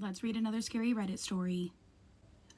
Let's read another scary Reddit story.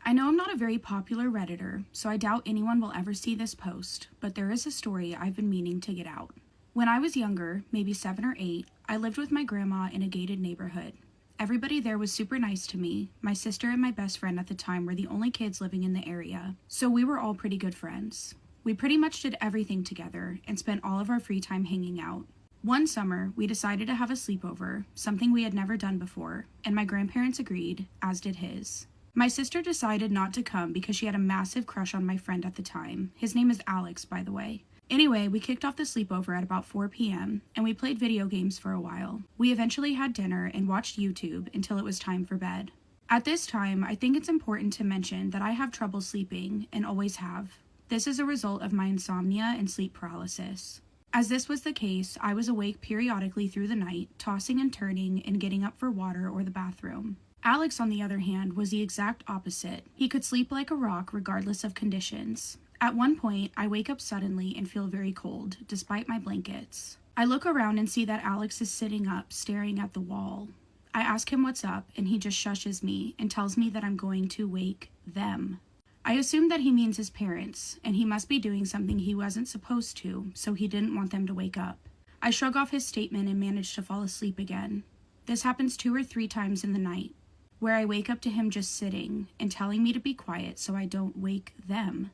I know I'm not a very popular Redditor, so I doubt anyone will ever see this post, but there is a story I've been meaning to get out. When I was younger, maybe 7 or 8, I lived with my grandma in a gated neighborhood. Everybody there was super nice to me. My sister and my best friend at the time were the only kids living in the area, so we were all pretty good friends. We pretty much did everything together and spent all of our free time hanging out. One summer, we decided to have a sleepover, something we had never done before, and my grandparents agreed, as did his. My sister decided not to come because she had a massive crush on my friend at the time. His name is Alex, by the way. Anyway, we kicked off the sleepover at about 4 p.m., and we played video games for a while. We eventually had dinner and watched YouTube until it was time for bed. At this time, I think it's important to mention that I have trouble sleeping, and always have. This is a result of my insomnia and sleep paralysis. As this was the case, I was awake periodically through the night, tossing and turning and getting up for water or the bathroom. Alex, on the other hand, was the exact opposite. He could sleep like a rock regardless of conditions. At one point, I wake up suddenly and feel very cold, despite my blankets. I look around and see that Alex is sitting up, staring at the wall. I ask him what's up, and he just shushes me and tells me that I'm going to wake them. I assume that he means his parents, and he must be doing something he wasn't supposed to, so he didn't want them to wake up. I shrug off his statement and manage to fall asleep again. This happens 2 or 3 times in the night, where I wake up to him just sitting and telling me to be quiet so I don't wake them.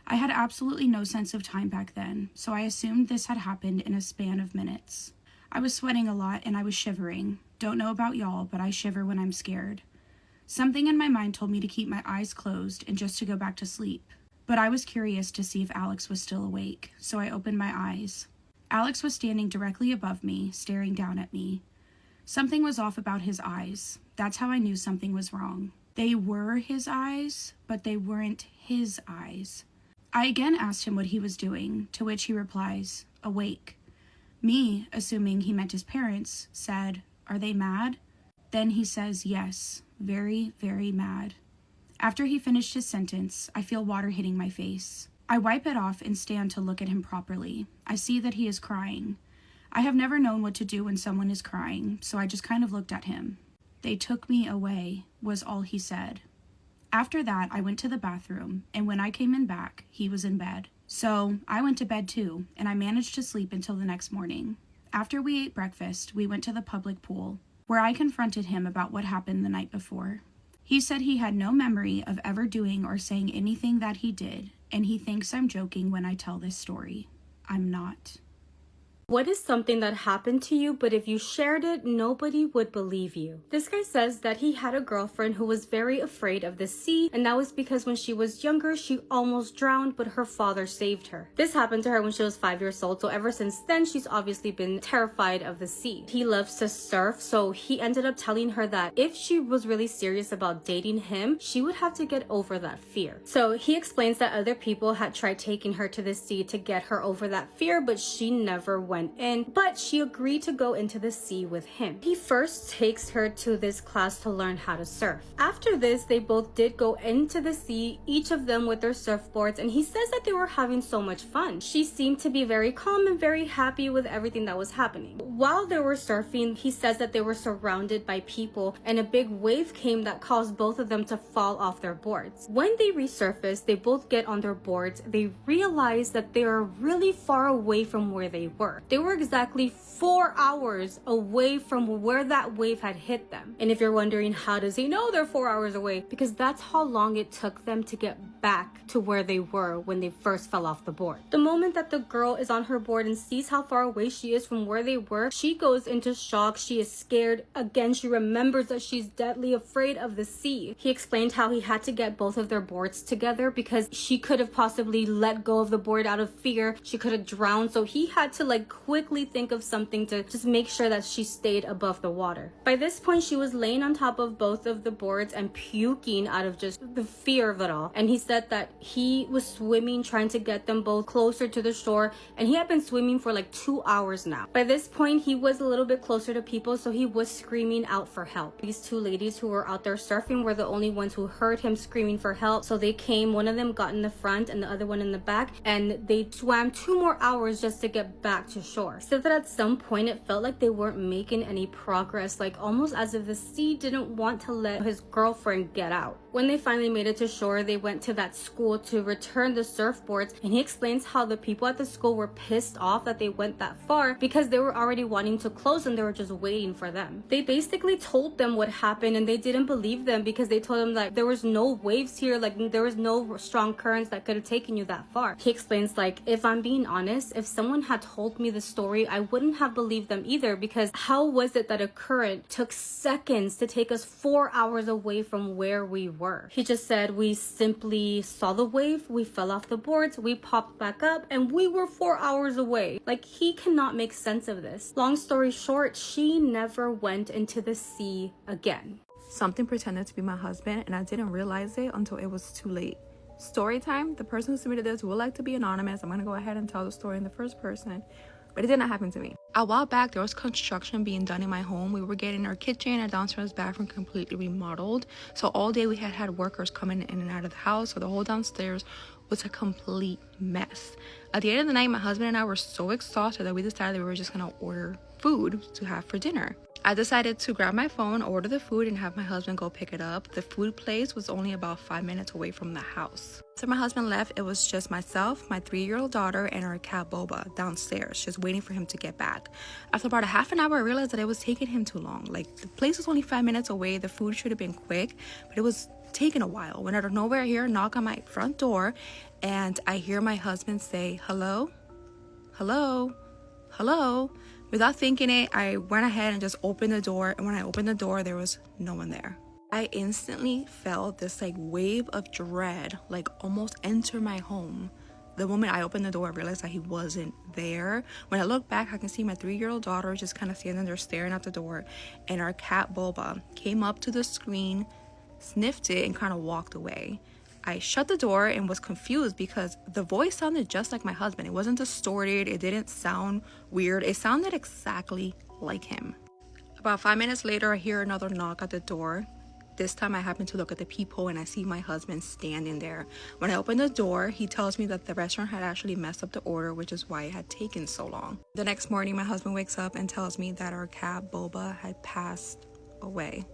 I had absolutely no sense of time back then, so I assumed this had happened in a span of minutes. I was sweating a lot and I was shivering. Don't know about y'all, but I shiver when I'm scared. Something in my mind told me to keep my eyes closed and just to go back to sleep. But I was curious to see if Alex was still awake, so I opened my eyes. Alex was standing directly above me, staring down at me. Something was off about his eyes. That's how I knew something was wrong. They were his eyes, but they weren't his eyes. I again asked him what he was doing, to which he replies, awake. Me, assuming he meant his parents, said, "Are they mad?" Then he says, yes, very, very mad. After he finished his sentence, I feel water hitting my face. I wipe it off and stand to look at him properly. I see that he is crying. I have never known what to do when someone is crying, so I just kind of looked at him. "They took me away," was all he said. After that, I went to the bathroom, and when I came in back, he was in bed. So I went to bed too, and I managed to sleep until the next morning. After we ate breakfast, we went to the public pool, where I confronted him about what happened the night before. He said he had no memory of ever doing or saying anything that he did, and he thinks I'm joking when I tell this story. I'm not. What is something that happened to you, but if you shared it, nobody would believe you? This guy says that he had a girlfriend who was very afraid of the sea, and that was because when she was younger, she almost drowned, but her father saved her. This happened to her when she was 5 years old, so ever since then, she's obviously been terrified of the sea. He loves to surf, so he ended up telling her that if she was really serious about dating him, she would have to get over that fear. So he explains that other people had tried taking her to the sea to get her over that fear, but she never went in, but she agreed to go into the sea with him. He first takes her to this class to learn how to surf. After this, they both did go into the sea, each of them with their surfboards, and he says that they were having so much fun. She seemed to be very calm and very happy with everything that was happening. While they were surfing, he says that they were surrounded by people, and a big wave came that caused both of them to fall off their boards. When they resurface, they both get on their boards. They realize that they are really far away from where they were. They were exactly 4 hours away from where that wave had hit them. And if you're wondering, how does he know they're 4 hours away? Because that's how long it took them to get back to where they were when they first fell off the board. The moment that the girl is on her board and sees how far away she is from where they were, she goes into shock. She is scared. Again, she remembers that she's deadly afraid of the sea. He explained how he had to get both of their boards together because she could have possibly let go of the board out of fear. She could have drowned, so he had to quickly think of something to just make sure that she stayed above the water. By this point, she was laying on top of both of the boards and puking out of just the fear of it all. And he said that he was swimming, trying to get them both closer to the shore, and he had been swimming for like 2 hours now. By this point, he was a little bit closer to people, so he was screaming out for help. These two ladies who were out there surfing were the only ones who heard him screaming for help, so they came. One of them got in the front and the other one in the back, and they swam 2 more hours just to get back to shore. So that at some point it felt like they weren't making any progress, like almost as if the sea didn't want to let his girlfriend get out. When they finally made it to shore, they went to that school to return the surfboards, and he explains how the people at the school were pissed off that they went that far because they were already wanting to close and they were just waiting for them. They basically told them what happened and they didn't believe them because they told them that there was no waves here, like there was no strong currents that could have taken you that far. He explains, like, if I'm being honest, if someone had told me the story, I wouldn't have believed them either, because how was it that a current took seconds to take us 4 hours away from where we were? He just said, we simply saw the wave, we fell off the boards, we popped back up, and we were 4 hours away. Like, he cannot make sense of this. Long story short, she never went into the sea again. Something pretended to be my husband, and I didn't realize it until it was too late. Story time. The person who submitted this would like to be anonymous. I'm gonna go ahead and tell the story in the first person, but it did not happen to me. A while back, there was construction being done in my home. We were getting our kitchen and downstairs bathroom completely remodeled. So all day we had workers coming in and out of the house. So the whole downstairs was a complete mess. At the end of the night, my husband and I were so exhausted that we decided that we were just gonna order food to have for dinner. I decided to grab my phone, order the food, and have my husband go pick it up. The food place was only about 5 minutes away from the house. So my husband left. It was just myself, my 3-year-old daughter, and our cat Boba downstairs, just waiting for him to get back. After about a half an hour, I realized that it was taking him too long. Like, the place was only 5 minutes away. The food should have been quick, but it was taking a while. When out of nowhere, I hear a knock on my front door, and I hear my husband say, "Hello? Hello? Hello?" Without thinking it, I went ahead and just opened the door, and when I opened the door, there was no one there. I instantly felt this like wave of dread, like almost enter my home. The moment I opened the door, I realized that he wasn't there. When I look back, I can see my 3-year-old daughter just kind of standing there staring at the door, and our cat Boba came up to the screen, sniffed it, and kind of walked away. I shut the door and was confused because the voice sounded just like my husband. It wasn't distorted. It didn't sound weird. It sounded exactly like him. About 5 minutes later, I hear another knock at the door. This time I happen to look at the peephole and I see my husband standing there. When I open the door, he tells me that the restaurant had actually messed up the order, which is why it had taken so long. The next morning, my husband wakes up and tells me that our cat Boba had passed away.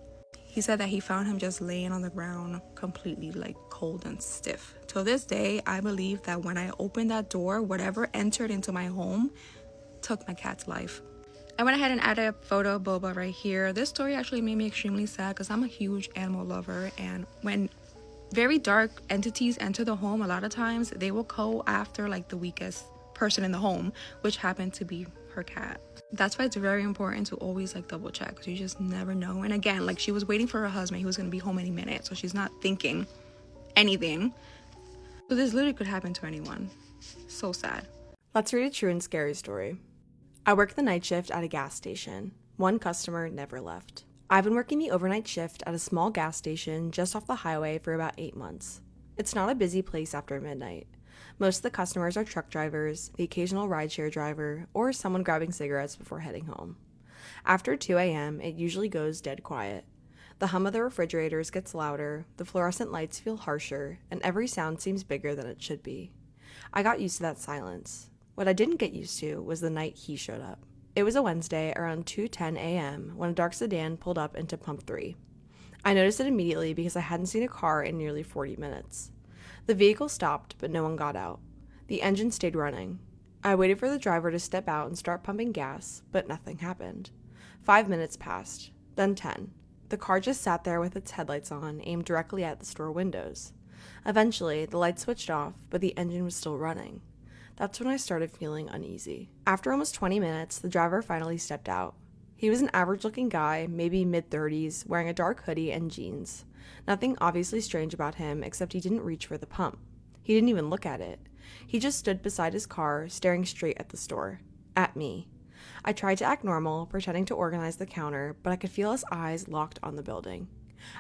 He said that he found him just laying on the ground, completely like cold and stiff. Till this day, I believe that when I opened that door, whatever entered into my home took my cat's life. I went ahead and added a photo of Boba right here. This story actually made me extremely sad because I'm a huge animal lover, and when very dark entities enter the home, a lot of times they will go after like the weakest person in the home, which happened to be her cat. That's why it's very important to always like double check, because you just never know. And again, like, she was waiting for her husband. He was going to be home any minute, so she's not thinking anything. So this literally could happen to anyone. So sad. Let's read a true and scary story. I work the night shift at a gas station. One customer never left. I've been working the overnight shift at a small gas station just off the highway for about 8 months. It's not a busy place after midnight. Most of the customers are truck drivers, the occasional rideshare driver, or someone grabbing cigarettes before heading home. After 2 a.m., it usually goes dead quiet. The hum of the refrigerators gets louder, the fluorescent lights feel harsher, and every sound seems bigger than it should be. I got used to that silence. What I didn't get used to was the night he showed up. It was a Wednesday around 2:10 a.m. when a dark sedan pulled up into pump 3. I noticed it immediately because I hadn't seen a car in nearly 40 minutes. The vehicle stopped, but no one got out. The engine stayed running. I waited for the driver to step out and start pumping gas, but nothing happened. 5 minutes passed, then 10. The car just sat there with its headlights on, aimed directly at the store windows. Eventually, the lights switched off, but the engine was still running. That's when I started feeling uneasy. After almost 20 minutes, the driver finally stepped out. He was an average-looking guy, maybe mid-30s, wearing a dark hoodie and jeans. Nothing obviously strange about him, except he didn't reach for the pump. He didn't even look at it. He just stood beside his car, staring straight at the store. At me. I tried to act normal, pretending to organize the counter, but I could feel his eyes locked on the building.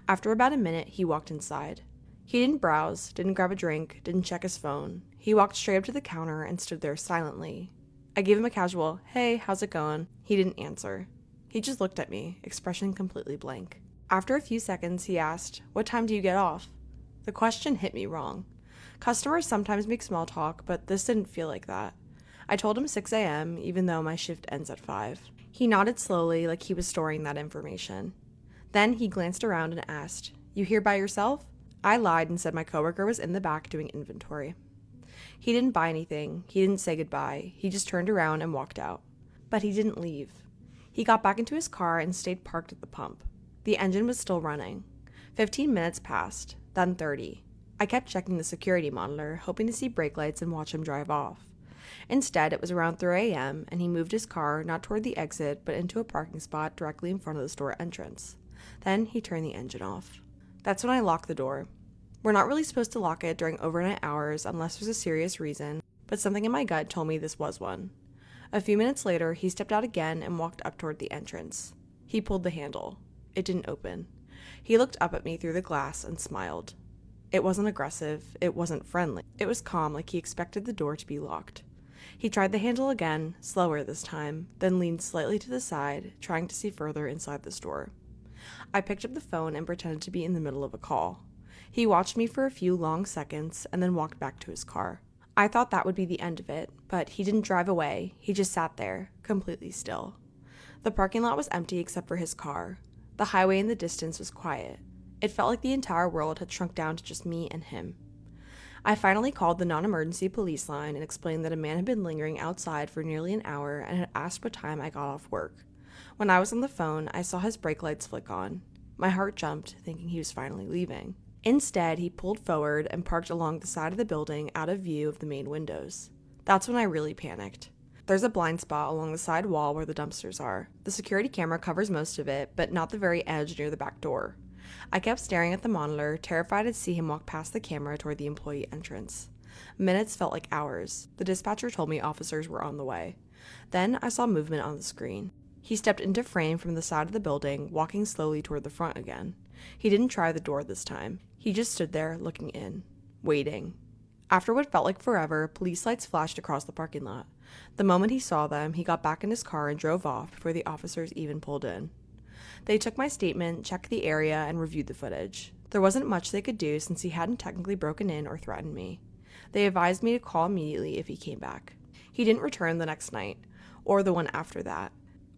After about a minute, he walked inside. He didn't browse, didn't grab a drink, didn't check his phone. He walked straight up to the counter and stood there silently. I gave him a casual, "Hey, how's it going?" He didn't answer. He just looked at me, expression completely blank. After a few seconds, he asked, "What time do you get off?" The question hit me wrong. Customers sometimes make small talk, but this didn't feel like that. I told him 6 a.m., even though my shift ends at 5. He nodded slowly, like he was storing that information. Then he glanced around and asked, "You here by yourself?" I lied and said my coworker was in the back doing inventory. He didn't buy anything. He didn't say goodbye. He just turned around and walked out. But he didn't leave. He got back into his car and stayed parked at the pump. The engine was still running. 15 minutes passed, then 30. I kept checking the security monitor, hoping to see brake lights and watch him drive off. Instead, it was around 3 a.m., and he moved his car not toward the exit, but into a parking spot directly in front of the store entrance. Then he turned the engine off. That's when I locked the door. We're not really supposed to lock it during overnight hours unless there's a serious reason, but something in my gut told me this was one. A few minutes later, he stepped out again and walked up toward the entrance. He pulled the handle. It didn't open. He looked up at me through the glass and smiled. It wasn't aggressive. It wasn't friendly. It was calm, like he expected the door to be locked. He tried the handle again, slower this time, then leaned slightly to the side, trying to see further inside the store. I picked up the phone and pretended to be in the middle of a call. He watched me for a few long seconds and then walked back to his car. I thought that would be the end of it, but he didn't drive away. He just sat there, completely still. The parking lot was empty except for his car. The highway in the distance was quiet. It felt like the entire world had shrunk down to just me and him. I finally called the non-emergency police line and explained that a man had been lingering outside for nearly an hour and had asked what time I got off work. When I was on the phone, I saw his brake lights flick on. My heart jumped, thinking he was finally leaving. Instead, he pulled forward and parked along the side of the building out of view of the main windows. That's when I really panicked. There's a blind spot along the side wall where the dumpsters are. The security camera covers most of it, but not the very edge near the back door. I kept staring at the monitor, terrified to see him walk past the camera toward the employee entrance. Minutes felt like hours. The dispatcher told me officers were on the way. Then I saw movement on the screen. He stepped into frame from the side of the building, walking slowly toward the front again. He didn't try the door this time. He just stood there, looking in, waiting. After what felt like forever, police lights flashed across the parking lot. The moment he saw them, he got back in his car and drove off before the officers even pulled in. They took my statement, checked the area, and reviewed the footage. There wasn't much they could do since he hadn't technically broken in or threatened me. They advised me to call immediately if he came back. He didn't return the next night, or the one after that.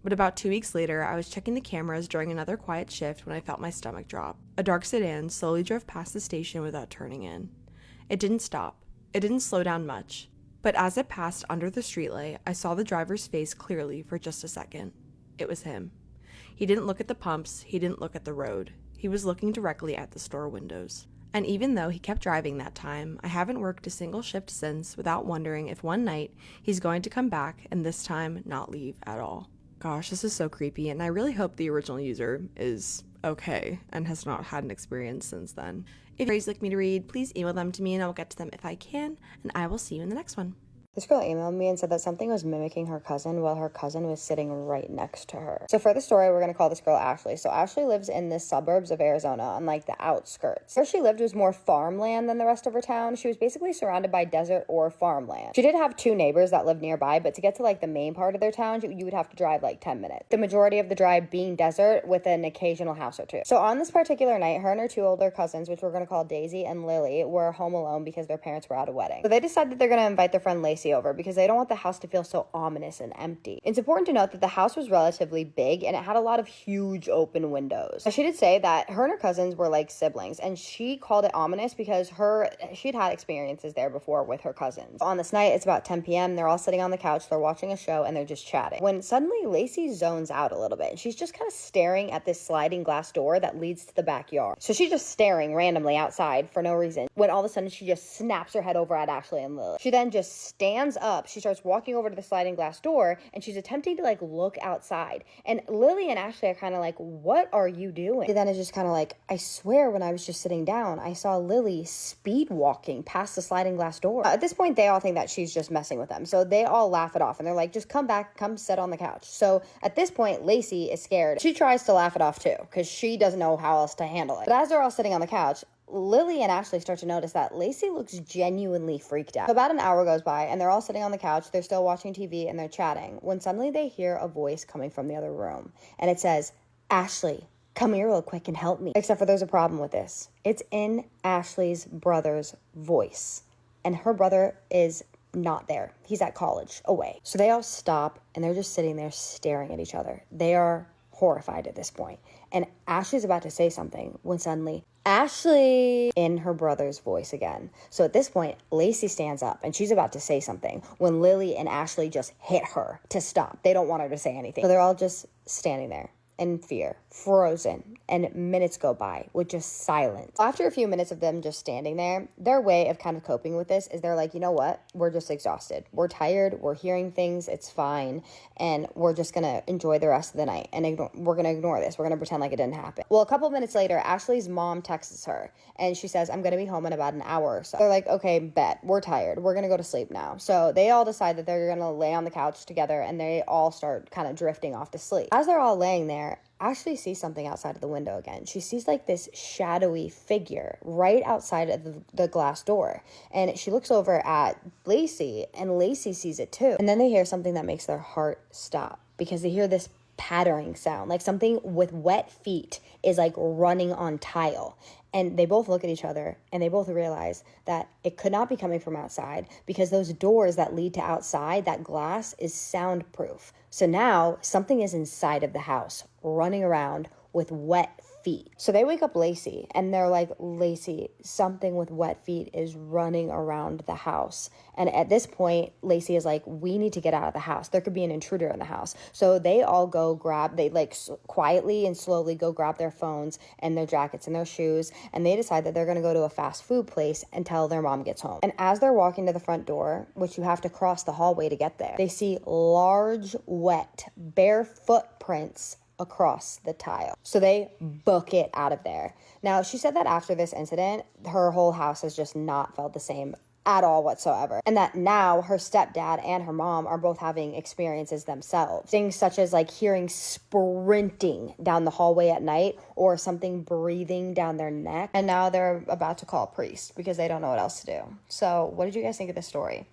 But about 2 weeks later, I was checking the cameras during another quiet shift when I felt my stomach drop. A dark sedan slowly drove past the station without turning in. It didn't stop. It didn't slow down much. But as it passed under the streetlight, I saw the driver's face clearly for just a second. It was him. He didn't look at the pumps. He didn't look at the road. He was looking directly at the store windows. And even though he kept driving that time, I haven't worked a single shift since without wondering if one night he's going to come back and this time not leave at all. Gosh, this is so creepy, and I really hope the original user is okay and has not had an experience since then. If you'd like me to read, please email them to me and I will get to them if I can, and I will see you in the next one. This girl emailed me and said that something was mimicking her cousin while her cousin was sitting right next to her. So for the story, we're going to call this girl Ashley. So Ashley lives in the suburbs of Arizona on like the outskirts. Where she lived was more farmland than the rest of her town. She was basically surrounded by desert or farmland. She did have 2 neighbors that lived nearby, but to get to like the main part of their town, you would have to drive like 10 minutes. The majority of the drive being desert with an occasional house or two. So on this particular night, her and her 2 older cousins, which we're going to call Daisy and Lily, were home alone because their parents were at a wedding. So they decided they're going to invite their friend Lacey over because they don't want the house to feel so ominous and empty. It's important to note that the house was relatively big and it had a lot of huge open windows. Now, she did say that her and her cousins were like siblings, and she called it ominous because she'd had experiences there before with her cousins. On this night, it's about 10 p.m. They're all sitting on the couch, they're watching a show, and they're just chatting. When suddenly Lacey zones out a little bit, and she's just kind of staring at this sliding glass door that leads to the backyard. So she's just staring randomly outside for no reason, when all of a sudden she just snaps her head over at Ashley and Lily. She then just stands up, she starts walking over to the sliding glass door, and she's attempting to like look outside. And Lily and Ashley are kind of like, what are you doing? And then it's just kind of like, I swear when I was just sitting down, I saw Lily speed walking past the sliding glass door. At this point, they all think that she's just messing with them. So they all laugh it off and they're like, just come back, come sit on the couch. So at this point, Lacey is scared. She tries to laugh it off too, because she doesn't know how else to handle it. But as they're all sitting on the couch, Lily and Ashley start to notice that Lacey looks genuinely freaked out. So about an hour goes by and they're all sitting on the couch. They're still watching TV and they're chatting when suddenly they hear a voice coming from the other room. And it says, "Ashley, come here real quick and help me." Except for there's a problem with this. It's in Ashley's brother's voice. And her brother is not there. He's at college, away. So they all stop and they're just sitting there staring at each other. They are horrified at this point. And Ashley's about to say something when suddenly, "Ashley," in her brother's voice again. So at this point, Lacey stands up and she's about to say something when Lily and Ashley just hit her to stop. They don't want her to say anything. So they're all just standing there in fear, frozen, and minutes go by with just silence. After a few minutes of them just standing there, their way of kind of coping with this is they're like, you know what? We're just exhausted. We're tired. We're hearing things. It's fine. And we're just going to enjoy the rest of the night. And we're going to ignore this. We're going to pretend like it didn't happen. Well, a couple minutes later, Ashley's mom texts her and she says, "I'm going to be home in about an hour or so." They're like, "Okay, bet. We're tired. We're going to go to sleep now." So they all decide that they're going to lay on the couch together and they all start kind of drifting off to sleep. As they're all laying there, Ashley sees something outside of the window again. She sees like this shadowy figure right outside of the glass door. And she looks over at Lacey and Lacey sees it too. And then they hear something that makes their heart stop because they hear this pattering sound, like something with wet feet is like running on tile. And they both look at each other and they both realize that it could not be coming from outside because those doors that lead to outside, that glass is soundproof. So now something is inside of the house running around with wet feet. So they wake up Lacey and they're like, "Lacey, something with wet feet is running around the house." And at this point, Lacey is like, "We need to get out of the house. There could be an intruder in the house." So they all go they quietly and slowly go grab their phones and their jackets and their shoes. And they decide that they're going to go to a fast food place until their mom gets home. And as they're walking to the front door, which you have to cross the hallway to get there, they see large, wet, bare footprints across the tile. So they book it out of there. Now, she said that after this incident, her whole house has just not felt the same at all whatsoever. And that now her stepdad and her mom are both having experiences themselves. Things such as like hearing sprinting down the hallway at night or something breathing down their neck. And now they're about to call a priest because they don't know what else to do. So what did you guys think of this story?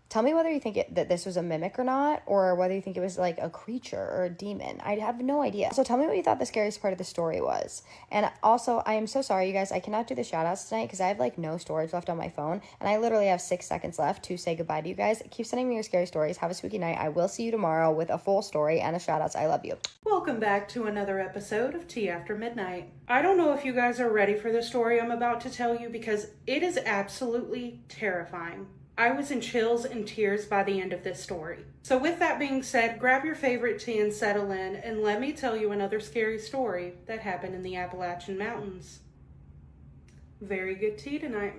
Tell me whether you think that this was a mimic or not, or whether you think it was like a creature or a demon. I have no idea. So tell me what you thought the scariest part of the story was. And also, I am so sorry, you guys. I cannot do the shout outs tonight because I have like no storage left on my phone. And I literally have 6 seconds left to say goodbye to you guys. Keep sending me your scary stories. Have a spooky night. I will see you tomorrow with a full story and a shout outs. I love you. Welcome back to another episode of Tea After Midnight. I don't know if you guys are ready for the story I'm about to tell you because it is absolutely terrifying. I was in chills and tears by the end of this story. So with that being said, grab your favorite tea and settle in, and let me tell you another scary story that happened in the Appalachian Mountains. Very good tea tonight.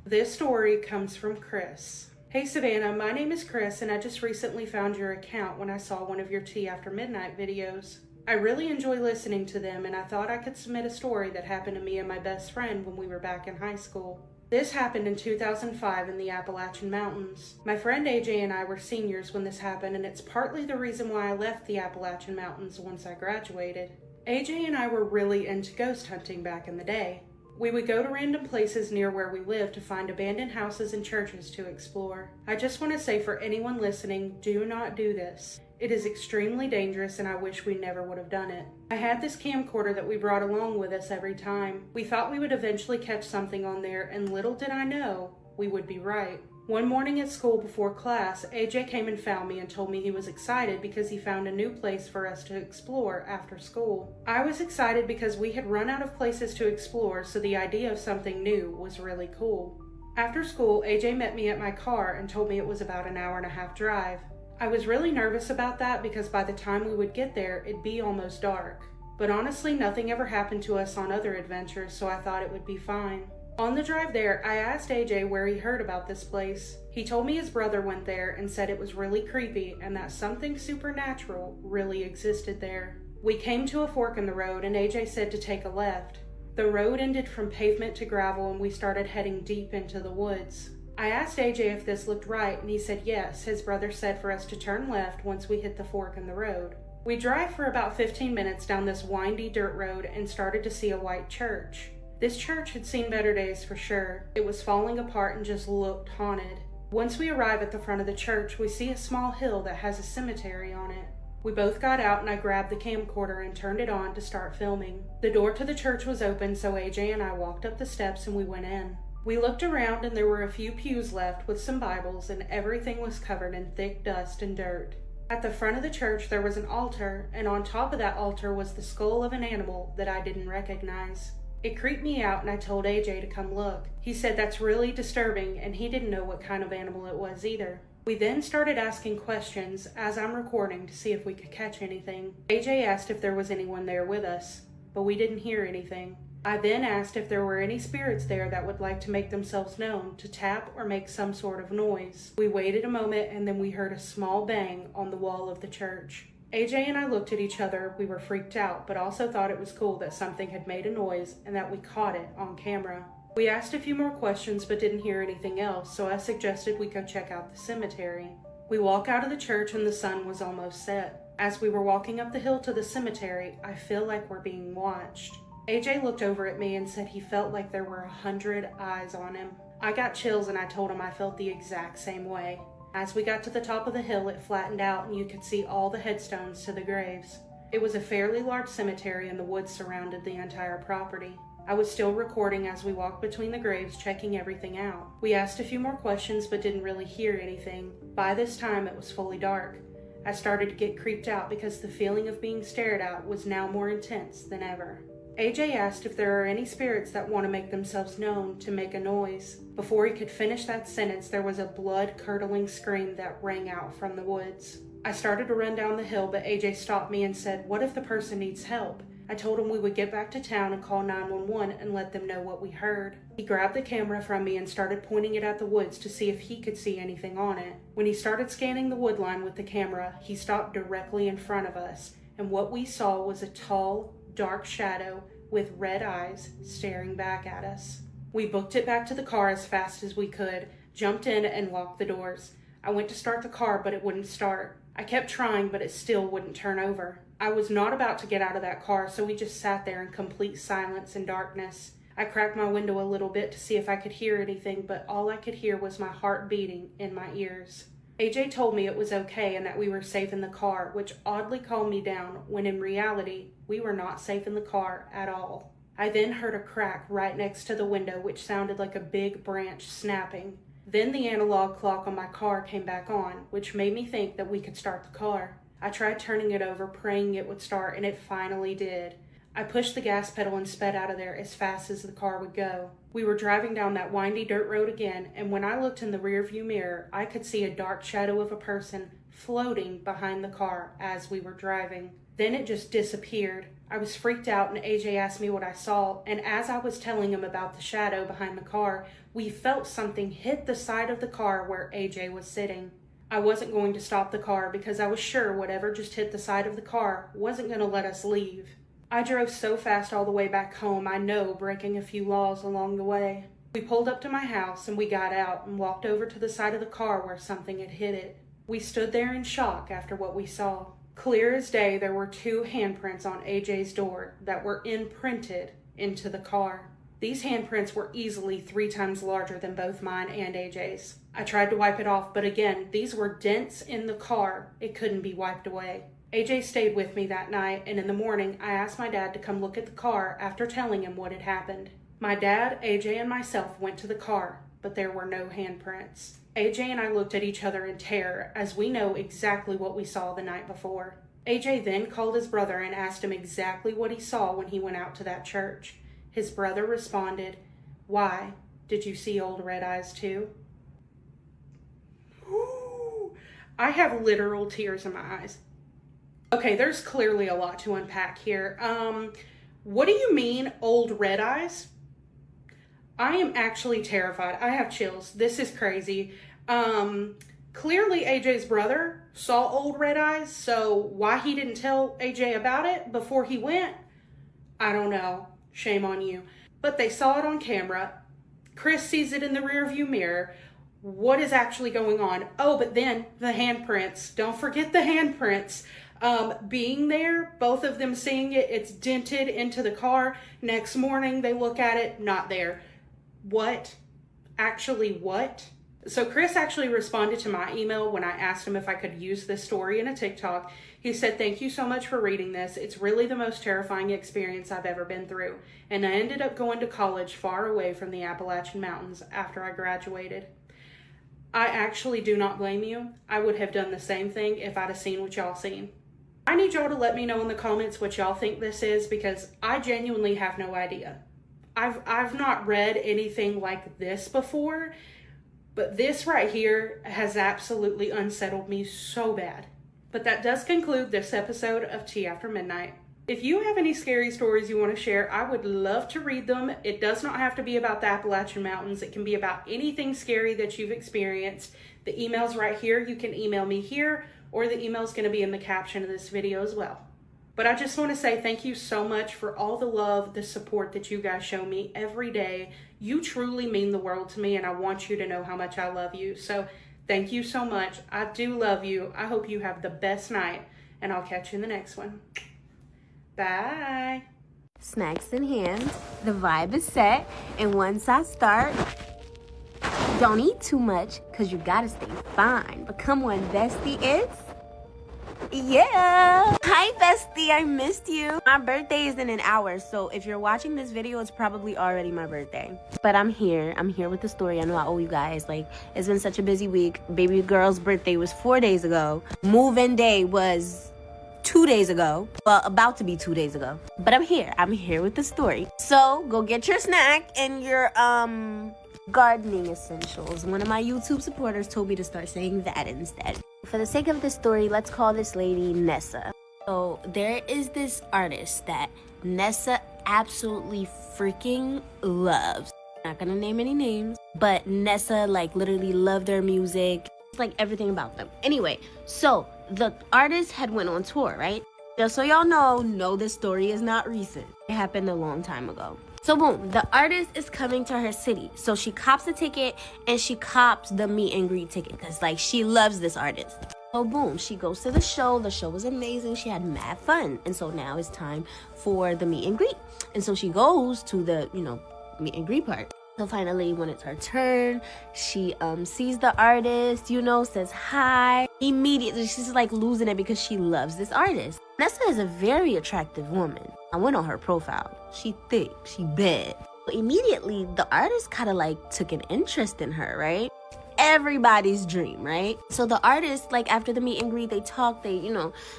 This story comes from Chris. Hey Savannah, my name is Chris, and I just recently found your account when I saw one of your Tea After Midnight videos. I really enjoy listening to them, and I thought I could submit a story that happened to me and my best friend when we were back in high school. This happened in 2005 in the Appalachian Mountains. My friend AJ and I were seniors when this happened, and it's partly the reason why I left the Appalachian Mountains once I graduated. AJ and I were really into ghost hunting back in the day. We would go to random places near where we lived to find abandoned houses and churches to explore. I just want to say for anyone listening, do not do this. It is extremely dangerous and I wish we never would have done it. I had this camcorder that we brought along with us every time. We thought we would eventually catch something on there, and little did I know, we would be right. One morning at school before class, AJ came and found me and told me he was excited because he found a new place for us to explore after school. I was excited because we had run out of places to explore, so the idea of something new was really cool. After school, AJ met me at my car and told me it was about an hour-and-a-half drive. I was really nervous about that because by the time we would get there, it'd be almost dark. But honestly, nothing ever happened to us on other adventures, so I thought it would be fine. On the drive there, I asked AJ where he heard about this place. He told me his brother went there and said it was really creepy and that something supernatural really existed there. We came to a fork in the road and AJ said to take a left. The road ended from pavement to gravel and we started heading deep into the woods. I asked AJ if this looked right and he said yes, his brother said for us to turn left once we hit the fork in the road. We drive for about 15 minutes down this windy dirt road and started to see a white church. This church had seen better days for sure. It was falling apart and just looked haunted. Once we arrive at the front of the church, we see a small hill that has a cemetery on it. We both got out and I grabbed the camcorder and turned it on to start filming. The door to the church was open, so AJ and I walked up the steps and we went in. We looked around and there were a few pews left with some Bibles, and everything was covered in thick dust and dirt. At the front of the church there was an altar, and on top of that altar was the skull of an animal that I didn't recognize. It creeped me out and I told AJ to come look. He said that's really disturbing and he didn't know what kind of animal it was either. We then started asking questions as I'm recording to see if we could catch anything. AJ asked if there was anyone there with us, but we didn't hear anything. I then asked if there were any spirits there that would like to make themselves known, to tap or make some sort of noise. We waited a moment and then we heard a small bang on the wall of the church. AJ and I looked at each other. We were freaked out, but also thought it was cool that something had made a noise and that we caught it on camera. We asked a few more questions but didn't hear anything else, so I suggested we go check out the cemetery. We walk out of the church and the sun was almost set. As we were walking up the hill to the cemetery, I feel like we're being watched. AJ looked over at me and said he felt like there were 100 eyes on him. I got chills and I told him I felt the exact same way. As we got to the top of the hill, it flattened out and you could see all the headstones to the graves. It was a fairly large cemetery and the woods surrounded the entire property. I was still recording as we walked between the graves, checking everything out. We asked a few more questions but didn't really hear anything. By this time, it was fully dark. I started to get creeped out because the feeling of being stared at was now more intense than ever. AJ asked if there are any spirits that want to make themselves known, to make a noise. Before he could finish that sentence, there was a blood-curdling scream that rang out from the woods. I started to run down the hill, but AJ stopped me and said, "What if the person needs help?" I told him we would get back to town and call 911 and let them know what we heard. He grabbed the camera from me and started pointing it at the woods to see if he could see anything on it. When he started scanning the wood line with the camera, he stopped directly in front of us, and what we saw was a tall, dark shadow with red eyes staring back at us. We booked it back to the car as fast as we could, jumped in and locked the doors. I went to start the car, but it wouldn't start. I kept trying, but it still wouldn't turn over. I was not about to get out of that car, so we just sat there in complete silence and darkness. I cracked my window a little bit to see if I could hear anything, but all I could hear was my heart beating in my ears. AJ told me it was okay and that we were safe in the car, which oddly calmed me down when in reality, we were not safe in the car at all. I then heard a crack right next to the window, which sounded like a big branch snapping. Then the analog clock on my car came back on, which made me think that we could start the car. I tried turning it over, praying it would start, and it finally did. I pushed the gas pedal and sped out of there as fast as the car would go. We were driving down that windy dirt road again, and when I looked in the rearview mirror, I could see a dark shadow of a person floating behind the car as we were driving. Then it just disappeared. I was freaked out and AJ asked me what I saw, and as I was telling him about the shadow behind the car, we felt something hit the side of the car where AJ was sitting. I wasn't going to stop the car because I was sure whatever just hit the side of the car wasn't going to let us leave. I drove so fast all the way back home, I know, breaking a few laws along the way. We pulled up to my house and we got out and walked over to the side of the car where something had hit it. We stood there in shock after what we saw. Clear as day, there were 2 handprints on AJ's door that were imprinted into the car. These handprints were easily 3 times larger than both mine and AJ's. I tried to wipe it off, but again, these were dents in the car. It couldn't be wiped away. AJ stayed with me that night, and in the morning, I asked my dad to come look at the car after telling him what had happened. My dad, AJ, and myself went to the car, but there were no handprints. AJ and I looked at each other in terror, as we know exactly what we saw the night before. AJ then called his brother and asked him exactly what he saw when he went out to that church. His brother responded, "Why? Did you see old red eyes too?" Ooh, I have literal tears in my eyes. Okay, there's clearly a lot to unpack here. What do you mean, old red eyes? I am actually terrified. I have chills. This is crazy. Clearly AJ's brother saw old red eyes, so why he didn't tell AJ about it before he went, I don't know. Shame on you. But they saw it on camera. Chris sees it in the rearview mirror. What is actually going on? Oh, but then the handprints. Don't forget the handprints. Being there, both of them seeing it, it's dented into the car. Next morning, they look at it, not there. What? Actually, what? So Chris actually responded to my email when I asked him if I could use this story in a TikTok. He said, "Thank you so much for reading this. It's really the most terrifying experience I've ever been through. And I ended up going to college far away from the Appalachian Mountains after I graduated. I actually do not blame you. I would have done the same thing if I'd have seen what y'all seen. I need y'all to let me know in the comments what y'all think this is, because I genuinely have no idea. I've not read anything like this before, but this right here has absolutely unsettled me so bad." But that does conclude this episode of Tea After Midnight. If you have any scary stories you want to share, I would love to read them. It does not have to be about the Appalachian Mountains. It can be about anything scary that you've experienced. The email's right here. You can email me here, or the email's going to be in the caption of this video as well. But I just want to say thank you so much for all the love, the support that you guys show me every day. You truly mean the world to me, and I want you to know how much I love you. So thank you so much. I do love you. I hope you have the best night, and I'll catch you in the next one. Bye. Snacks in hand, the vibe is set, and once I start, don't eat too much, because you gotta stay fine. But come on, bestie, yeah. Hi, bestie, I missed you. My birthday is in an hour, so if you're watching this video, it's probably already my birthday. But I'm here with the story. I know I owe you guys. Like, it's been such a busy week. Baby girl's birthday was 4 days ago. Move-in day was 2 days ago. Well, about to be 2 days ago. But I'm here with the story. So go get your snack and your gardening essentials. One of my YouTube supporters told me to start saying that instead. For the sake of this story, let's call this lady Nessa. So there is this artist that Nessa absolutely freaking loves. Not gonna name any names, but Nessa like literally loved their music. It's like everything about them. Anyway, so the artist had went on tour, right? Just so y'all know this story is not recent. It happened a long time ago. So boom, the artist is coming to her city. So she cops the ticket and she cops the meet and greet ticket because like she loves this artist. So boom, she goes to the show. The show was amazing. She had mad fun. And so now it's time for the meet and greet. And so she goes to the, meet and greet part. So finally, when it's her turn, she sees the artist, says hi. Immediately, she's like losing it because she loves this artist. Nessa is a very attractive woman. I went on her profile. She thick, she bad. But immediately, the artist kind of like took an interest in her, right? Everybody's dream, right? So the artist, like after the meet and greet, they talked, they,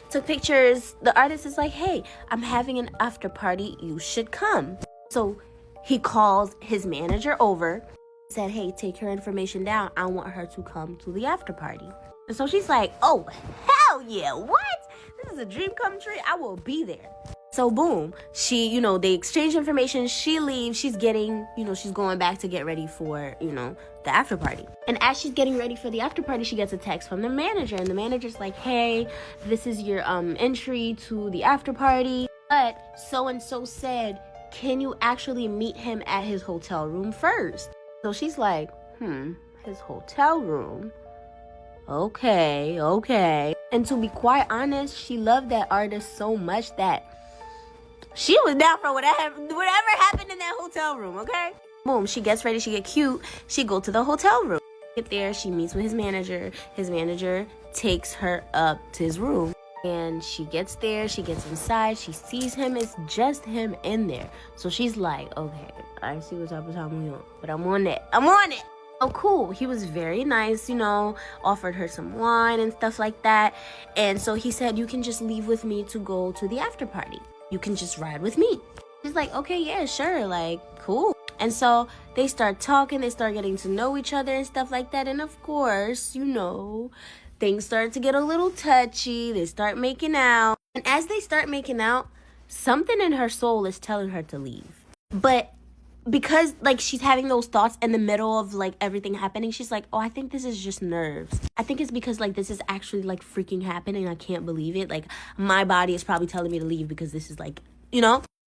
took pictures. The artist is like, "Hey, I'm having an after party. You should come." So he calls his manager over, said, "Hey, take her information down. I want her to come to the after party." And so she's like, "Oh, hell yeah, what? This is a dream come true. I will be there." So boom, she, they exchange information. She leaves. She's getting, she's going back to get ready for, the after party. And as she's getting ready for the after party, she gets a text from the manager. And the manager's like, "Hey, this is your entry to the after party. But so-and-so said, can you actually meet him at his hotel room first?" So she's like, his hotel room? Okay. And to be quite honest, she loved that artist so much that she was down for whatever happened in that hotel room, okay? Boom, she gets ready, she get cute, she go to the hotel room. Get there, she meets with his manager. His manager takes her up to his room. And she gets there, she gets inside, she sees him, it's just him in there. So she's like, okay, I see what type of time we on, but I'm on it. Oh, cool. He was very nice, offered her some wine and stuff like that. And so he said, "You can just leave with me to go to the after party. You can just ride with me." She's like, "Okay, yeah, sure, like, cool." And so they start talking, they start getting to know each other and stuff like that. And of course, things start to get a little touchy. They start making out. And as they start making out, something in her soul is telling her to leave. But because, like, she's having those thoughts in the middle of, like, everything happening, she's like, "Oh, I think this is just nerves. I think it's because, like, this is actually, like, freaking happening. I can't believe it. Like, my body is probably telling me to leave because this is, like,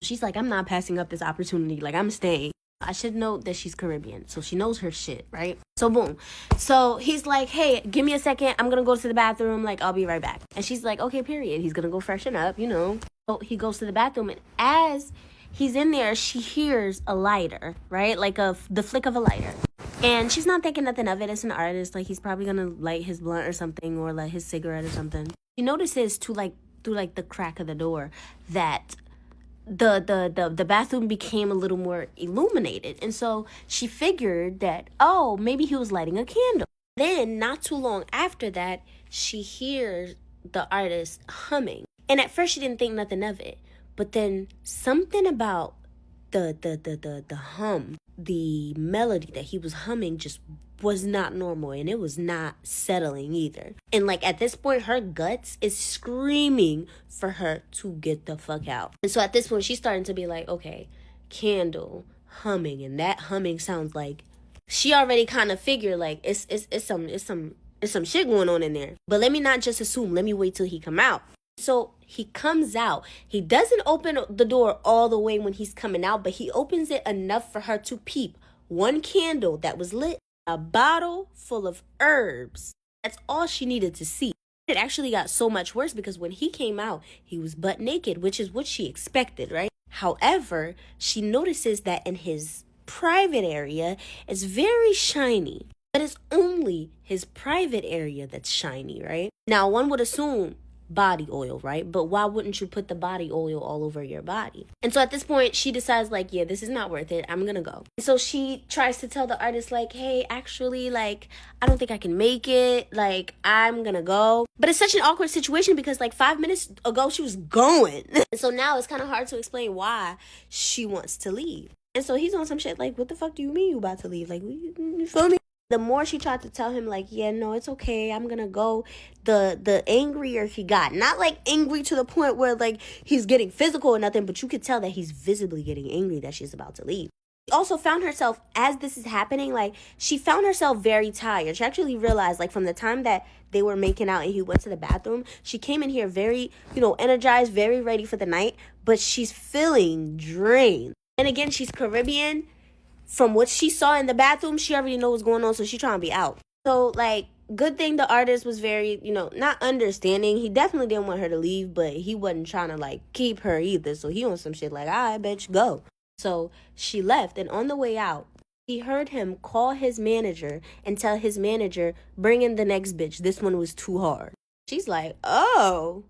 She's like, "I'm not passing up this opportunity. Like, I'm staying. I should note that she's Caribbean, so she knows her shit, right? So boom. So he's like, hey, give me a second. I'm going to go to the bathroom. Like, I'll be right back. And she's like, okay, period. He's going to go freshen up, you know. So he goes to the bathroom, and as he's in there, she hears a lighter, right? Like the flick of a lighter. And she's not thinking nothing of it. It's an artist. Like, he's probably going to light his blunt or something, or light his cigarette or something. She notices through the crack of the door that the bathroom became a little more illuminated. And so she figured that, oh, maybe he was lighting a candle. Then, not too long after that, she hears the artist humming. And at first she didn't think nothing of it. But then something about the hum, the melody that he was humming just was not normal, and it was not settling either. And like at this point, her guts is screaming for her to get the fuck out. And so at this point, she's starting to be like, okay, candle, humming, and that humming sounds like, she already kind of figured like it's some shit going on in there. But let me not just assume, let me wait till he come out. So he comes out. He doesn't open the door all the way when he's coming out, but he opens it enough for her to peep one candle that was lit, a bottle full of herbs. That's all she needed to see. It actually got so much worse because when he came out, he was butt naked, which is what she expected, right? However, she notices that in his private area, it's very shiny. But it's only his private area that's shiny, right? Now, one would assume body oil, right? But why wouldn't you put the body oil all over your body? And so at this point, she decides like, yeah, this is not worth it. I'm gonna go. And so she tries to tell the artist like, hey, actually, like, I don't think I can make it. Like, I'm gonna go. But it's such an awkward situation because like 5 minutes ago, she was going. And so now it's kind of hard to explain why she wants to leave. And so he's on some shit like, what the fuck do you mean you about to leave? Like, you feel me? The more she tried to tell him, like, yeah, no, it's okay, I'm gonna go, the angrier he got. Not, like, angry to the point where, like, he's getting physical or nothing, but you could tell that he's visibly getting angry that she's about to leave. She also found herself, as this is happening, like, she found herself very tired. She actually realized, like, from the time that they were making out and he went to the bathroom, she came in here very, energized, very ready for the night, but she's feeling drained. And again, she's Caribbean. From what she saw in the bathroom, she already knows what's going on, so she's trying to be out. So, like, good thing the artist was very, not understanding. He definitely didn't want her to leave, but he wasn't trying to, like, keep her either. So he on some shit like, I bet you go. So she left, and on the way out, he heard him call his manager and tell his manager, bring in the next bitch. This one was too hard. She's like, oh,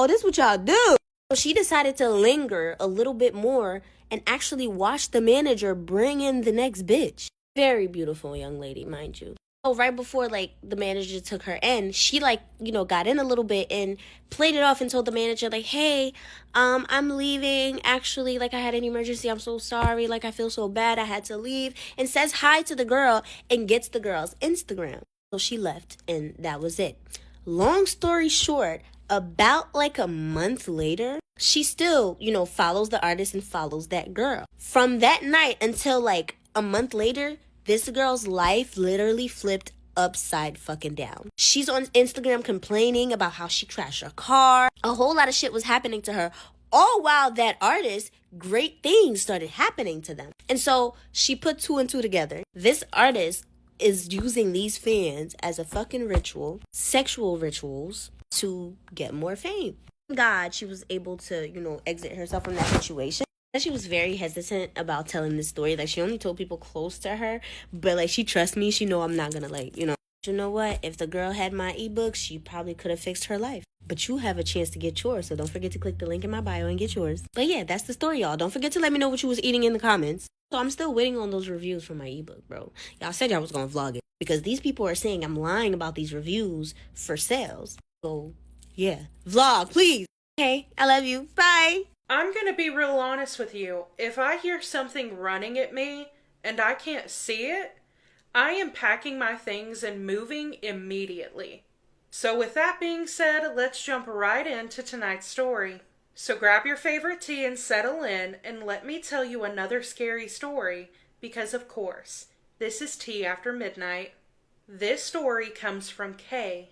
this what y'all do. So she decided to linger a little bit more and actually watch the manager bring in the next bitch. Very beautiful young lady, mind you. So right before, like, the manager took her in, she, like, got in a little bit and played it off and told the manager, like, hey, I'm leaving. Actually, like, I had an emergency. I'm so sorry. Like, I feel so bad. I had to leave. And says hi to the girl and gets the girl's Instagram. So she left, and that was it. Long story short, about, like, a month later, she still, follows the artist and follows that girl. From that night until, like, a month later, this girl's life literally flipped upside fucking down. She's on Instagram complaining about how she crashed her car. A whole lot of shit was happening to her. All while that artist, great things started happening to them. And so she put two and two together. This artist is using these fans as a fucking ritual, sexual rituals, to get more fame. God, she was able to, exit herself from that situation. She was very hesitant about telling this story. Like, she only told people close to her, but, like, she trusts me. She know I'm not gonna, like, you know what? If the girl had my ebook, she probably could have fixed her life. But you have a chance to get yours, so don't forget to click the link in my bio and get yours. But yeah, that's the story, y'all. Don't forget to let me know what you was eating in the comments. So I'm still waiting on those reviews for my ebook, bro. Y'all said y'all was gonna vlog it because these people are saying I'm lying about these reviews for sales. So yeah, vlog, please. Okay, I love you. Bye. I'm gonna be real honest with you. If I hear something running at me and I can't see it, I am packing my things and moving immediately. So with that being said, let's jump right into tonight's story. So grab your favorite tea and settle in, and let me tell you another scary story, because of course, this is Tea After Midnight. This story comes from Kay.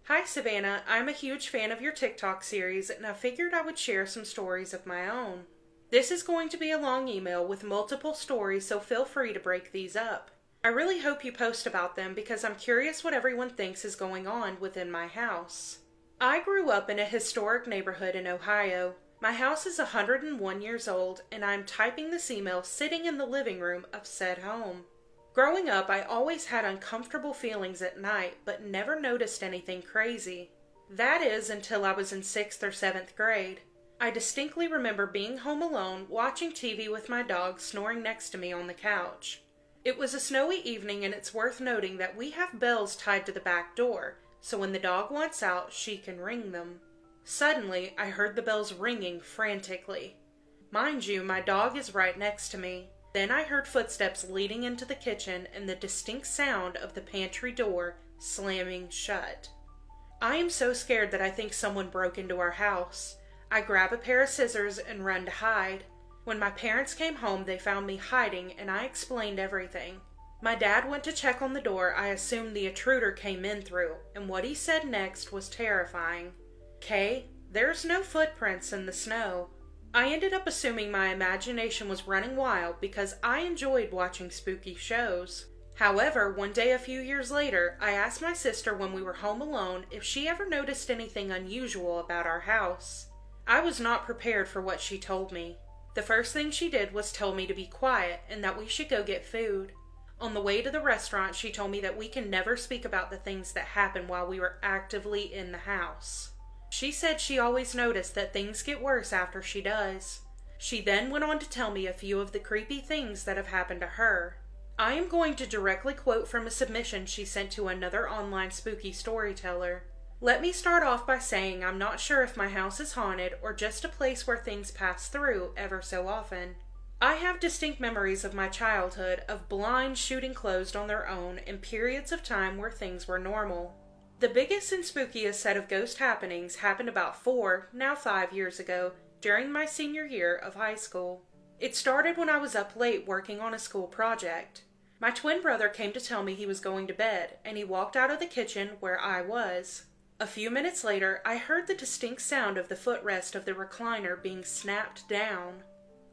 Hi Savannah, I'm a huge fan of your TikTok series, and I figured I would share some stories of my own. This is going to be a long email with multiple stories, so feel free to break these up. I really hope you post about them because I'm curious what everyone thinks is going on within my house. I grew up in a historic neighborhood in Ohio. My house is 101 years old, and I'm typing this email sitting in the living room of said home. Growing up, I always had uncomfortable feelings at night, but never noticed anything crazy. That is, until I was in 6th or 7th grade. I distinctly remember being home alone, watching TV with my dog snoring next to me on the couch. It was a snowy evening, and it's worth noting that we have bells tied to the back door, so when the dog wants out, she can ring them. Suddenly, I heard the bells ringing frantically. Mind you, my dog is right next to me. Then I heard footsteps leading into the kitchen and the distinct sound of the pantry door slamming shut. I am so scared that I think someone broke into our house. I grab a pair of scissors and run to hide. When my parents came home, they found me hiding, and I explained everything. My dad went to check on the door I assumed the intruder came in through, and what he said next was terrifying. "Kay, there's no footprints in the snow." I ended up assuming my imagination was running wild because I enjoyed watching spooky shows. However, one day a few years later, I asked my sister when we were home alone if she ever noticed anything unusual about our house. I was not prepared for what she told me. The first thing she did was tell me to be quiet and that we should go get food. On the way to the restaurant, she told me that we can never speak about the things that happen while we were actively in the house. She said she always noticed that things get worse after she does. She then went on to tell me a few of the creepy things that have happened to her. I am going to directly quote from a submission she sent to another online spooky storyteller. "Let me start off by saying I'm not sure if my house is haunted or just a place where things pass through ever so often. I have distinct memories of my childhood of blinds shooting closed on their own and periods of time where things were normal. The biggest and spookiest set of ghost happenings happened about 4, now 5 years ago, during my senior year of high school. It started when I was up late working on a school project. My twin brother came to tell me he was going to bed, and he walked out of the kitchen where I was. A few minutes later, I heard the distinct sound of the footrest of the recliner being snapped down.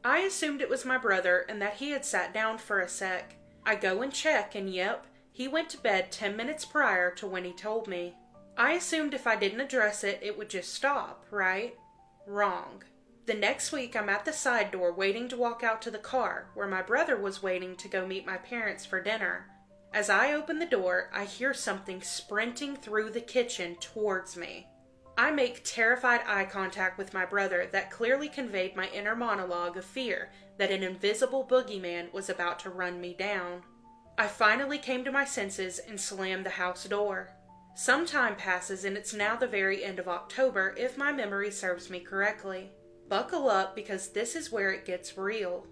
I assumed it was my brother and that he had sat down for a sec. I go and check, and yep, he went to bed 10 minutes prior to when he told me. I assumed if I didn't address it, it would just stop, right? Wrong. The next week, I'm at the side door waiting to walk out to the car, where my brother was waiting to go meet my parents for dinner. As I open the door, I hear something sprinting through the kitchen towards me. I make terrified eye contact with my brother that clearly conveyed my inner monologue of fear that an invisible boogeyman was about to run me down. I finally came to my senses and slammed the house door. Some time passes and it's now the very end of October if my memory serves me correctly. Buckle up because this is where it gets real.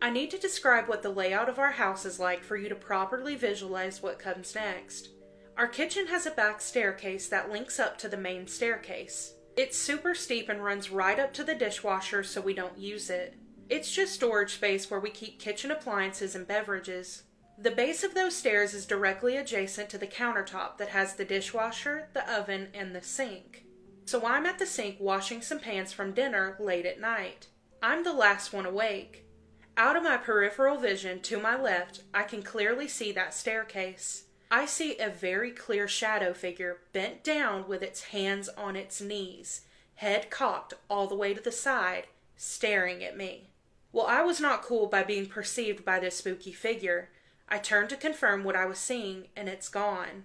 I need to describe what the layout of our house is like for you to properly visualize what comes next. Our kitchen has a back staircase that links up to the main staircase. It's super steep and runs right up to the dishwasher so we don't use it. It's just storage space where we keep kitchen appliances and beverages. The base of those stairs is directly adjacent to the countertop that has the dishwasher, the oven, and the sink. So I'm at the sink washing some pans from dinner late at night. I'm the last one awake. Out of my peripheral vision to my left, I can clearly see that staircase. I see a very clear shadow figure bent down with its hands on its knees, head cocked all the way to the side, staring at me. Well, I was not cool by being perceived by this spooky figure. I turned to confirm what I was seeing, and it's gone.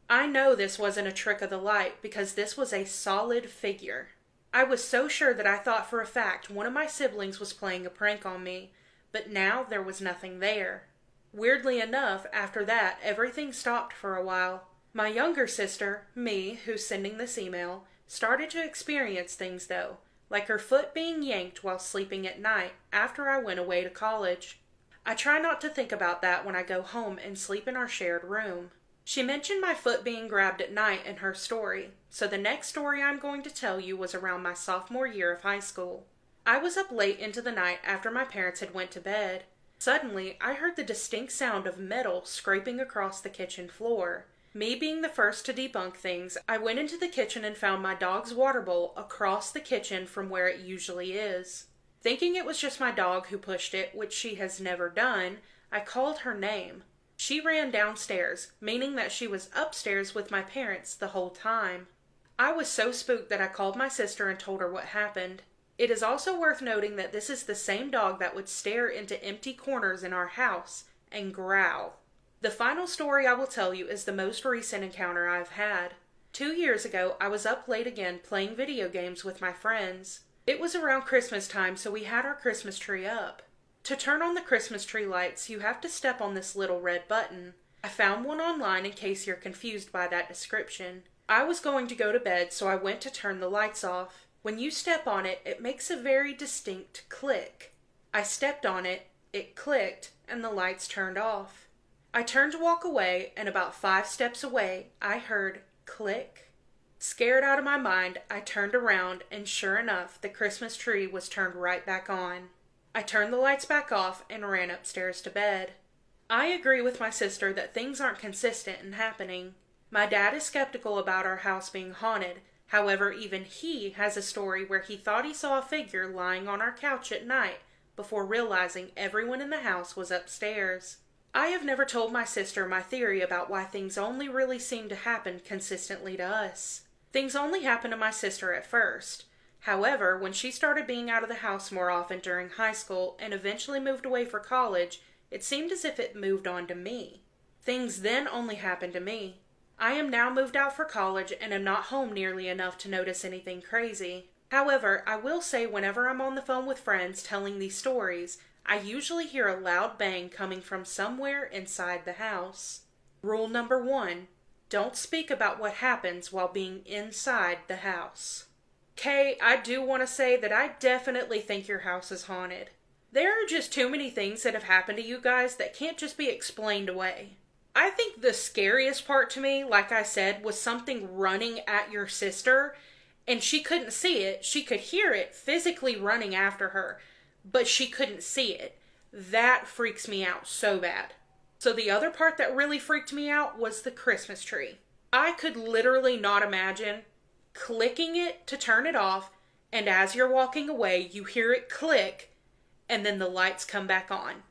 I know this wasn't a trick of the light because this was a solid figure. I was so sure that I thought for a fact one of my siblings was playing a prank on me, but now there was nothing there. Weirdly enough, after that, everything stopped for a while. My younger sister, me, who's sending this email, started to experience things though, like her foot being yanked while sleeping at night after I went away to college. I try not to think about that when I go home and sleep in our shared room. She mentioned my foot being grabbed at night in her story, so the next story I'm going to tell you was around my sophomore year of high school. I was up late into the night after my parents had went to bed. Suddenly, I heard the distinct sound of metal scraping across the kitchen floor. Me being the first to debunk things, I went into the kitchen and found my dog's water bowl across the kitchen from where it usually is. Thinking it was just my dog who pushed it, which she has never done, I called her name. She ran downstairs, meaning that she was upstairs with my parents the whole time. I was so spooked that I called my sister and told her what happened. It is also worth noting that this is the same dog that would stare into empty corners in our house and growl. The final story I will tell you is the most recent encounter I've had. 2 years ago, I was up late again playing video games with my friends. It was around Christmas time, so we had our Christmas tree up. To turn on the Christmas tree lights, you have to step on this little red button. I found one online in case you're confused by that description. I was going to go to bed, so I went to turn the lights off. When you step on it, it makes a very distinct click. I stepped on it, it clicked, and the lights turned off. I turned to walk away, and about 5 steps away, I heard click. Scared out of my mind, I turned around, and sure enough, the Christmas tree was turned right back on. I turned the lights back off and ran upstairs to bed. I agree with my sister that things aren't consistent and happening. My dad is skeptical about our house being haunted. However, even he has a story where he thought he saw a figure lying on our couch at night before realizing everyone in the house was upstairs. I have never told my sister my theory about why things only really seem to happen consistently to us. Things only happened to my sister at first. However, when she started being out of the house more often during high school and eventually moved away for college, it seemed as if it moved on to me. Things then only happened to me. I am now moved out for college and am not home nearly enough to notice anything crazy. However, I will say whenever I'm on the phone with friends telling these stories, I usually hear a loud bang coming from somewhere inside the house. Rule number 1, don't speak about what happens while being inside the house. Kay, I do want to say that I definitely think your house is haunted. There are just too many things that have happened to you guys that can't just be explained away. I think the scariest part to me, like I said, was something running at your sister, and she couldn't see it. She could hear it physically running after her, but she couldn't see it. That freaks me out so bad. So the other part that really freaked me out was the Christmas tree. I could literally not imagine clicking it to turn it off, and as you're walking away, you hear it click, and then the lights come back on.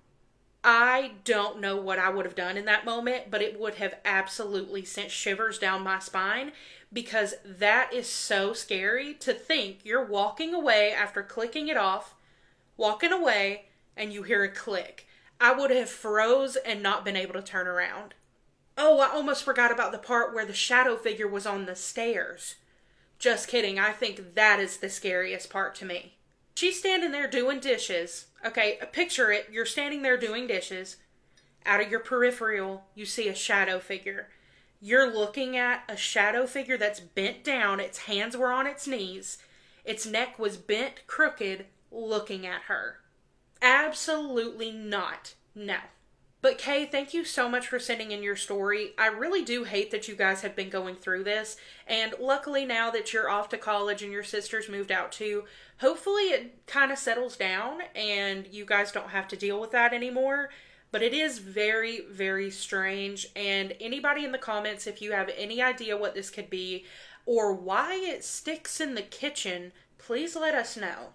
I don't know what I would have done in that moment, but it would have absolutely sent shivers down my spine, because that is so scary to think you're walking away after clicking it off, walking away, and you hear a click. I would have froze and not been able to turn around. Oh, I almost forgot about the part where the shadow figure was on the stairs. Just kidding, I think that is the scariest part to me. She's standing there doing dishes. Okay, picture it, you're standing there doing dishes. Out of your peripheral, you see a shadow figure. You're looking at a shadow figure that's bent down, its hands were on its knees, its neck was bent crooked, looking at her. Absolutely not. No. But Kay, thank you so much for sending in your story. I really do hate that you guys have been going through this, and luckily now that you're off to college and your sister's moved out too, hopefully it kind of settles down and you guys don't have to deal with that anymore. But it is very, very strange, and anybody in the comments, if you have any idea what this could be or why it sticks in the kitchen, please let us know.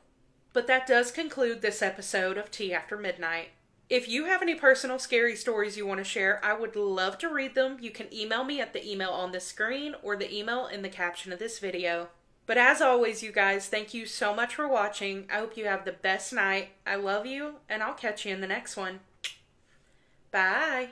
But that does conclude this episode of Tea After Midnight. If you have any personal scary stories you want to share, I would love to read them. You can email me at the email on the screen or the email in the caption of this video. But as always, you guys, thank you so much for watching. I hope you have the best night. I love you, and I'll catch you in the next one. Bye.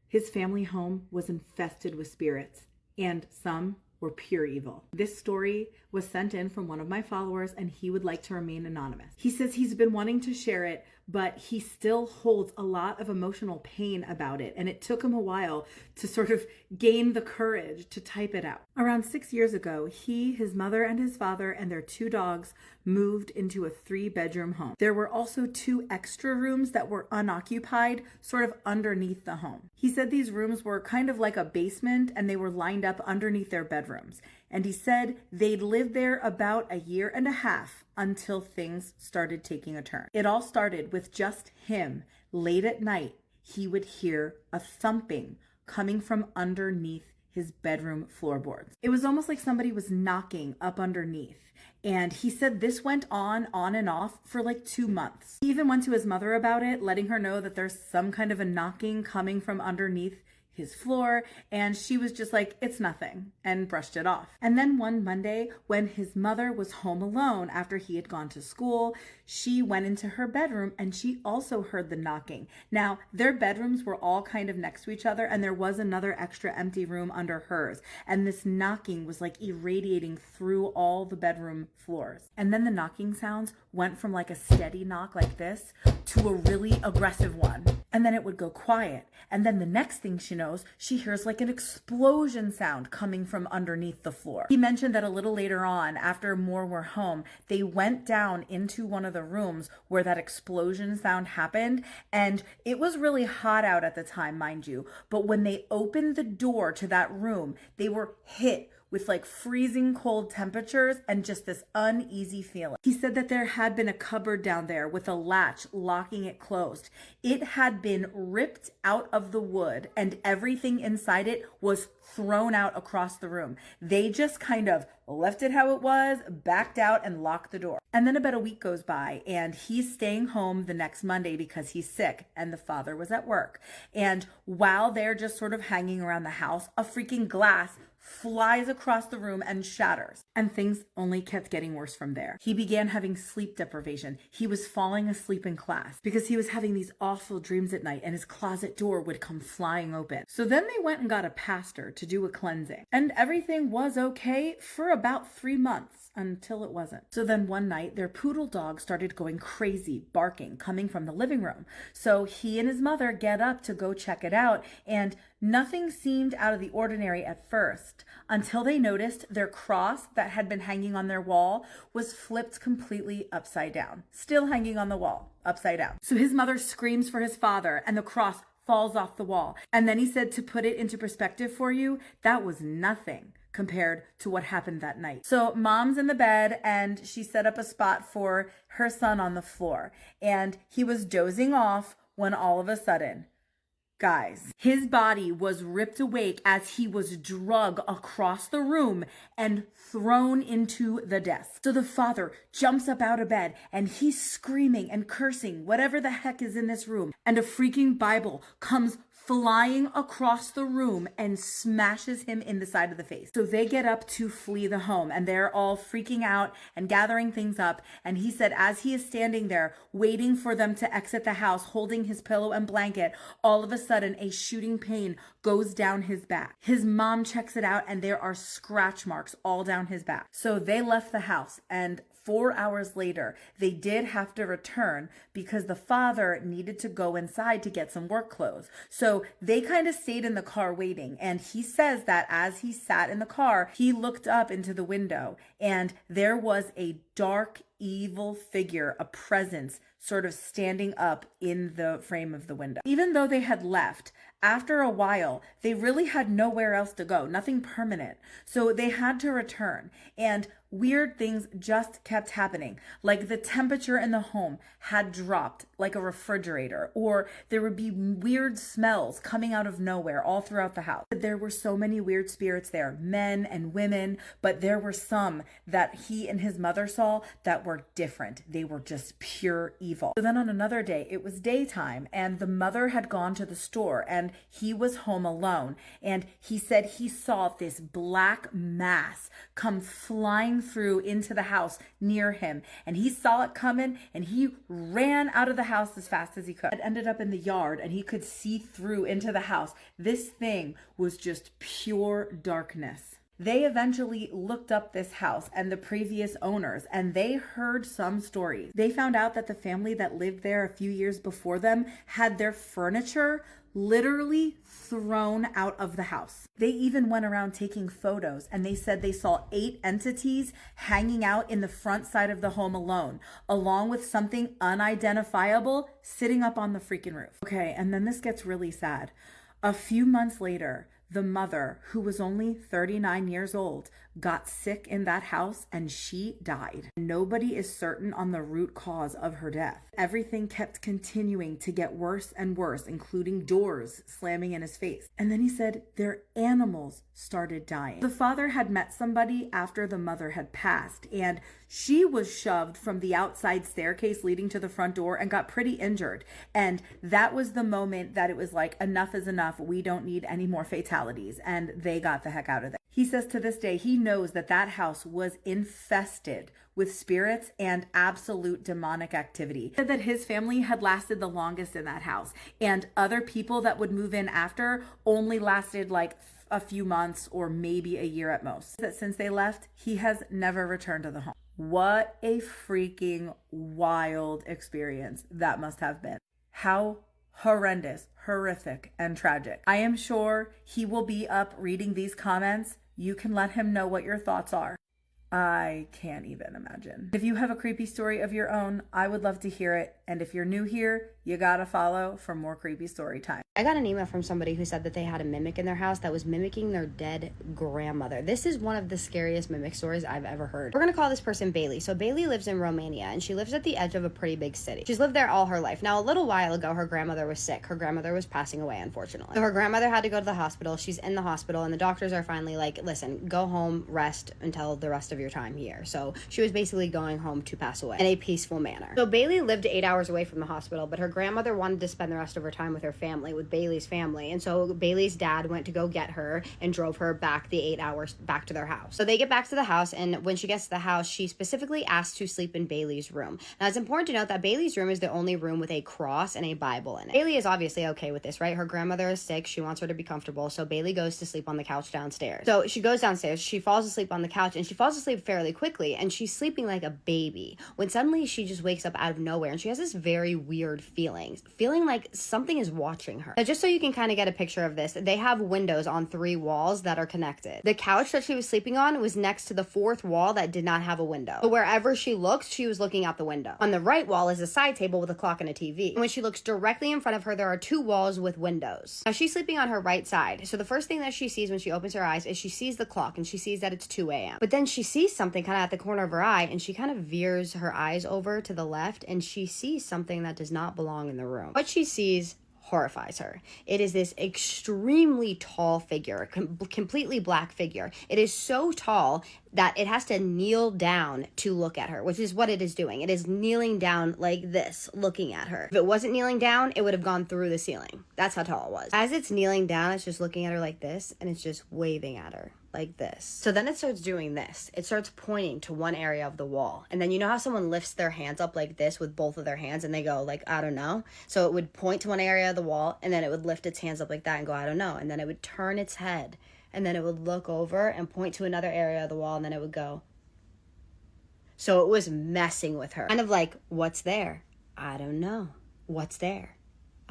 His family home was infested with spirits, and some were pure evil. This story was sent in from one of my followers, and he would like to remain anonymous. He says he's been wanting to share it, but he still holds a lot of emotional pain about it, and it took him a while to sort of gain the courage to type it out. Around 6 years ago, he, his mother, and his father, and their 2 dogs moved into a 3-bedroom home. There were also 2 extra rooms that were unoccupied, sort of underneath the home. He said these rooms were kind of like a basement, and they were lined up underneath their bedrooms. And he said they'd lived there about 1.5 years until things started taking a turn. It all started with just him. Late at night, he would hear a thumping coming from underneath his bedroom floorboards. It was almost like somebody was knocking up underneath. And he said this went on and off for like 2 months. He even went to his mother about it, letting her know that there's some kind of a knocking coming from underneath his floor, and she was just like, it's nothing, and brushed it off. And then one Monday, when his mother was home alone after he had gone to school, she went into her bedroom and she also heard the knocking. Now, their bedrooms were all kind of next to each other, and there was another extra empty room under hers, and this knocking was like irradiating through all the bedroom floors. And then the knocking sounds went from like a steady knock like this to a really aggressive one, and then it would go quiet, and then the next thing she knows, she hears like an explosion sound coming from underneath the floor. He mentioned that a little later on, after more were home, they went down into one of the rooms where that explosion sound happened, and it was really hot out at the time, mind you, but when they opened the door to that room, they were hit with like freezing cold temperatures and just this uneasy feeling. He said that there had been a cupboard down there with a latch locking it closed. It had been ripped out of the wood and everything inside it was thrown out across the room. They just kind of left it how it was, backed out, and locked the door. And then about a week goes by and he's staying home the next Monday because he's sick and the father was at work. And while they're just sort of hanging around the house, a freaking glass flies across the room and shatters. And things only kept getting worse from there. He began having sleep deprivation. He was falling asleep in class because he was having these awful dreams at night and his closet door would come flying open. So then they went and got a pastor to do a cleansing. And everything was okay for about 3 months until it wasn't. So then one night their poodle dog started going crazy, barking, coming from the living room. So he and his mother get up to go check it out, and nothing seemed out of the ordinary at first until they noticed their cross that had been hanging on their wall was flipped completely upside down, still hanging on the wall, upside down. So his mother screams for his father and the cross falls off the wall. And then he said, to put it into perspective for you, that was nothing compared to what happened that night. So mom's in the bed and she set up a spot for her son on the floor, and he was dozing off when all of a sudden, guys, his body was ripped awake as he was drug across the room and thrown into the desk. So the father jumps up out of bed and he's screaming and cursing whatever the heck is in this room. And a freaking Bible comes flying across the room and smashes him in the side of the face. So they get up to flee the home and they're all freaking out and gathering things up. And he said, as he is standing there waiting for them to exit the house, holding his pillow and blanket, all of a sudden a shooting pain goes down his back. His mom checks it out and there are scratch marks all down his back. So they left the house, and 4 hours later, they did have to return because the father needed to go inside to get some work clothes. So they kind of stayed in the car waiting. And he says that as he sat in the car, he looked up into the window and there was a dark, evil figure, a presence sort of standing up in the frame of the window. Even though they had left, after a while, they really had nowhere else to go, nothing permanent. So they had to return, and weird things just kept happening. Like the temperature in the home had dropped like a refrigerator, or there would be weird smells coming out of nowhere all throughout the house. There were so many weird spirits there, men and women, but there were some that he and his mother saw that were different. They were just pure evil. So then on another day, it was daytime and the mother had gone to the store and he was home alone. And he said he saw this black mass come flying through into the house near him. And he saw it coming and he ran out of the house as fast as he could. It ended up in the yard and he could see through into the house. This thing was just pure darkness. They eventually looked up this house and the previous owners, and they heard some stories. They found out that the family that lived there a few years before them had their furniture literally thrown out of the house. They even went around taking photos, and they said they saw 8 entities hanging out in the front side of the home alone, along with something unidentifiable sitting up on the freaking roof. Okay, and then this gets really sad. A few months later, The mother, who was only 39 years old, got sick in that house and she died. Nobody is certain on the root cause of her death. Everything kept continuing to get worse and worse, including doors slamming in his face. And then he said their animals started dying. The father had met somebody after the mother had passed, and she was shoved from the outside staircase leading to the front door and got pretty injured. And that was the moment that it was like, enough is enough. We don't need any more fatalities. And they got the heck out of there. He says to this day, he knows that that house was infested with spirits and absolute demonic activity. He said that his family had lasted the longest in that house, and other people that would move in after only lasted like a few months or maybe a year at most. That since they left, he has never returned to the home. What a freaking wild experience that must have been. How horrendous, horrific, and tragic. I am sure he will be up reading these comments. You can let him know what your thoughts are. I can't even imagine. If you have a creepy story of your own, I would love to hear it. And if you're new here, you gotta follow for more creepy story time. I got an email from somebody who said that they had a mimic in their house that was mimicking their dead grandmother. This is one of the scariest mimic stories I've ever heard. We're gonna call this person Bailey. So Bailey lives in Romania, and she lives at the edge of a pretty big city. She's lived there all her life. Now, a little while ago, her grandmother was sick. Her grandmother was passing away, unfortunately. So her grandmother had to go to the hospital. She's in the hospital, and the doctors are finally like, listen, go home, rest until the rest of your time here. So she was basically going home to pass away in a peaceful manner. So Bailey lived 8 hours away from the hospital, but her grandmother wanted to spend the rest of her time with her family, with Bailey's family. And so Bailey's dad went to go get her and drove her back the 8 hours back to their house. So they get back to the house, and when she gets to the house, she specifically asked to sleep in Bailey's room. Now, it's important to note that Bailey's room is the only room with a cross and a Bible in it. Bailey is obviously okay with this, right? Her grandmother is sick. She wants her to be comfortable. So Bailey goes to sleep on the couch downstairs. So she goes downstairs. She falls asleep on the couch, and she falls asleep fairly quickly, and she's sleeping like a baby when suddenly she just wakes up out of nowhere, and she has this very weird feeling like something is watching her. Now, just so you can kind of get a picture of this, they have windows on 3 walls that are connected. The couch that she was sleeping on was next to the 4th wall that did not have a window. So wherever she looks, she was looking out the window. On the right wall is a side table with a clock and a TV. And when she looks directly in front of her, there are 2 walls with windows. Now, she's sleeping on her right side. So the first thing that she sees when she opens her eyes is she sees the clock, and she sees that it's 2 a.m. But then she sees something kind of at the corner of her eye, and she kind of veers her eyes over to the left, and she sees something that does not belong in the room. What she sees horrifies her. It is this extremely tall figure, completely black figure. It is so tall that it has to kneel down to look at her, which is what it is doing. It is kneeling down like this, looking at her. If it wasn't kneeling down, it would have gone through the ceiling. That's how tall it was. As it's kneeling down, it's just looking at her like this, and it's just waving at her like this. So then it starts doing this. It starts pointing to one area of the wall. And then you know how someone lifts their hands up like this with both of their hands, and they go like, I don't know. So it would point to one area of the wall, and then it would lift its hands up like that and go, I don't know. And then it would turn its head, and then it would look over and point to another area of the wall, and then it would go. So it was messing with her. Kind of like, what's there? I don't know. What's there?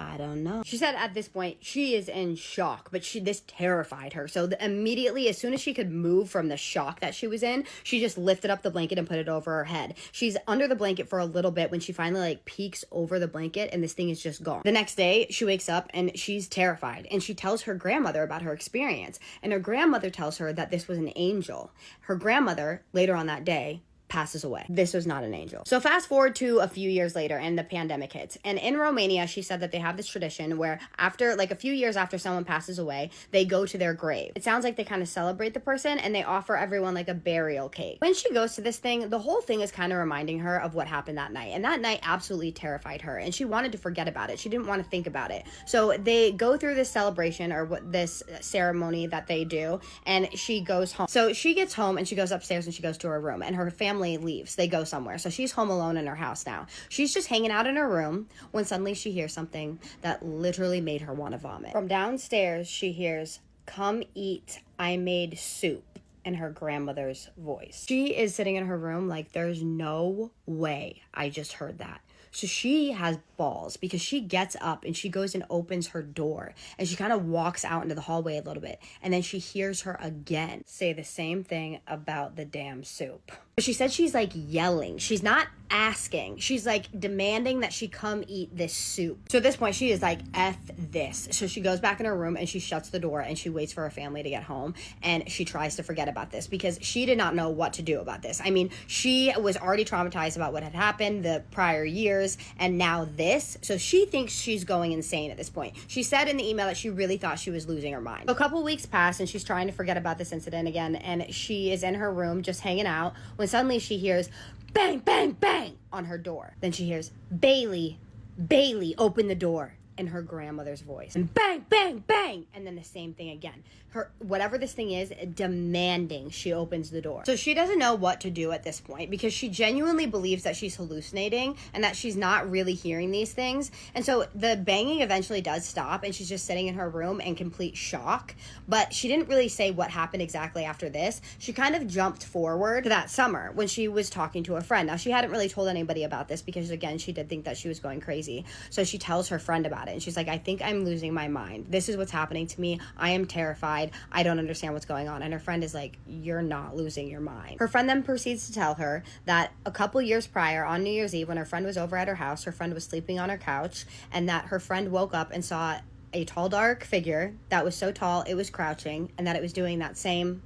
I don't know. She said at this point, she is in shock, but this terrified her. So immediately, as soon as she could move from the shock that she was in, she just lifted up the blanket and put it over her head. She's under the blanket for a little bit when she finally like peeks over the blanket, and this thing is just gone. The next day, she wakes up and she's terrified, and she tells her grandmother about her experience. And her grandmother tells her that this was an angel. Her grandmother, later on that day, passes away. This was not an angel. So fast forward to a few years later, and the pandemic hits. And in Romania, she said that they have this tradition where after, like a few years after someone passes away, they go to their grave. It sounds like they kind of celebrate the person, and they offer everyone like a burial cake. When she goes to this thing, the whole thing is kind of reminding her of what happened that night. And that night absolutely terrified her, and she wanted to forget about it. She didn't want to think about it. So they go through this celebration, or this ceremony that they do, and she goes home. So she gets home, and she goes upstairs, and she goes to her room, and her family leaves. They go somewhere. So she's home alone in her house now. She's just hanging out in her room when suddenly she hears something that literally made her want to vomit. From downstairs, she hears, "Come eat, I made soup," in her grandmother's voice. She is sitting in her room like, there's no way I just heard that. So she has balls, because she gets up and she goes and opens her door, and she kind of walks out into the hallway a little bit, and then she hears her again say the same thing about the damn soup. She said she's like yelling. She's not asking. She's like demanding that she come eat this soup. So at this point, she is like, F this. So she goes back in her room and she shuts the door and she waits for her family to get home. And she tries to forget about this because she did not know what to do about this. I mean, she was already traumatized about what had happened the prior years and now this. So she thinks she's going insane at this point. She said in the email that she really thought she was losing her mind. A couple weeks pass and she's trying to forget about this incident again. And she is in her room just hanging out when suddenly she hears bang, bang, bang on her door. Then she hears, Bailey, Bailey, open the door, in her grandmother's voice. And bang, bang, bang, and then the same thing again. Her, whatever this thing is, demanding she opens the door. So she doesn't know what to do at this point because she genuinely believes that she's hallucinating and that she's not really hearing these things. And so the banging eventually does stop and she's just sitting in her room in complete shock. But she didn't really say what happened exactly after this. She kind of jumped forward to that summer when she was talking to a friend. Now, she hadn't really told anybody about this because, again, she did think that she was going crazy. So she tells her friend about it and she's like, I think I'm losing my mind. This is what's happening to me. I am terrified. I don't understand what's going on. And her friend is like, you're not losing your mind. Her friend then proceeds to tell her that a couple years prior on New Year's Eve, when her friend was over at her house, her friend was sleeping on her couch, and that her friend woke up and saw a tall, dark figure that was so tall it was crouching, and that it was doing that same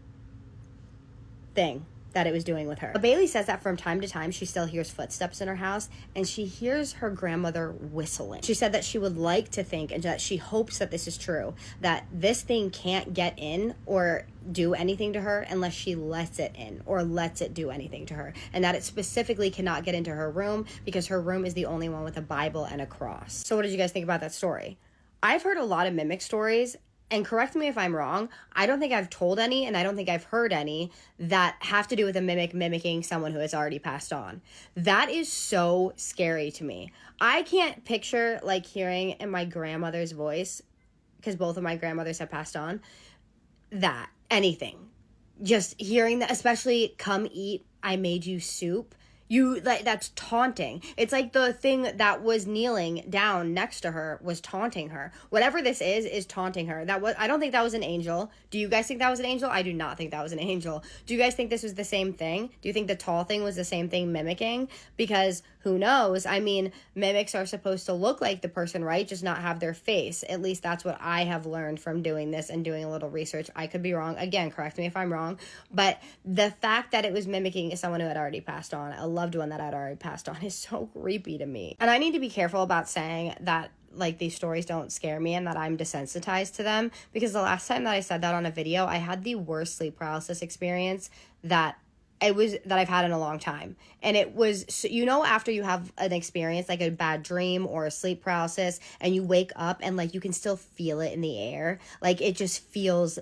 thing that it was doing with her. But Bailey says that from time to time she still hears footsteps in her house and she hears her grandmother whistling. She said that she would like to think, and that she hopes that this is true, that this thing can't get in or do anything to her unless she lets it in or lets it do anything to her, and that it specifically cannot get into her room because her room is the only one with a Bible and a cross. So what did you guys think about that story? I've heard a lot of mimic stories, and correct me if I'm wrong, I don't think I've told any, and I don't think I've heard any that have to do with a mimic mimicking someone who has already passed on. That is so scary to me. I can't picture like hearing in my grandmother's voice, because both of my grandmothers have passed on, that anything. Just hearing that, especially come eat, I made you soup. You, like, that's taunting. It's like the thing that was kneeling down next to her was taunting her. Whatever this is taunting her. I don't think that was an angel. Do you guys think that was an angel? I do not think that was an angel. Do you guys think this was the same thing? Do you think the tall thing was the same thing mimicking? Because who knows? I mean, mimics are supposed to look like the person, right? Just not have their face. At least that's what I have learned from doing this and doing a little research. I could be wrong. Again, correct me if I'm wrong. But the fact that it was mimicking someone who had already passed on, a loved one that had already passed on, is so creepy to me. And I need to be careful about saying that like these stories don't scare me and that I'm desensitized to them, because the last time that I said that on a video, I had the worst sleep paralysis experience that I've had in a long time. And it was, you know, after you have an experience like a bad dream or a sleep paralysis and you wake up and like you can still feel it in the air, like it just feels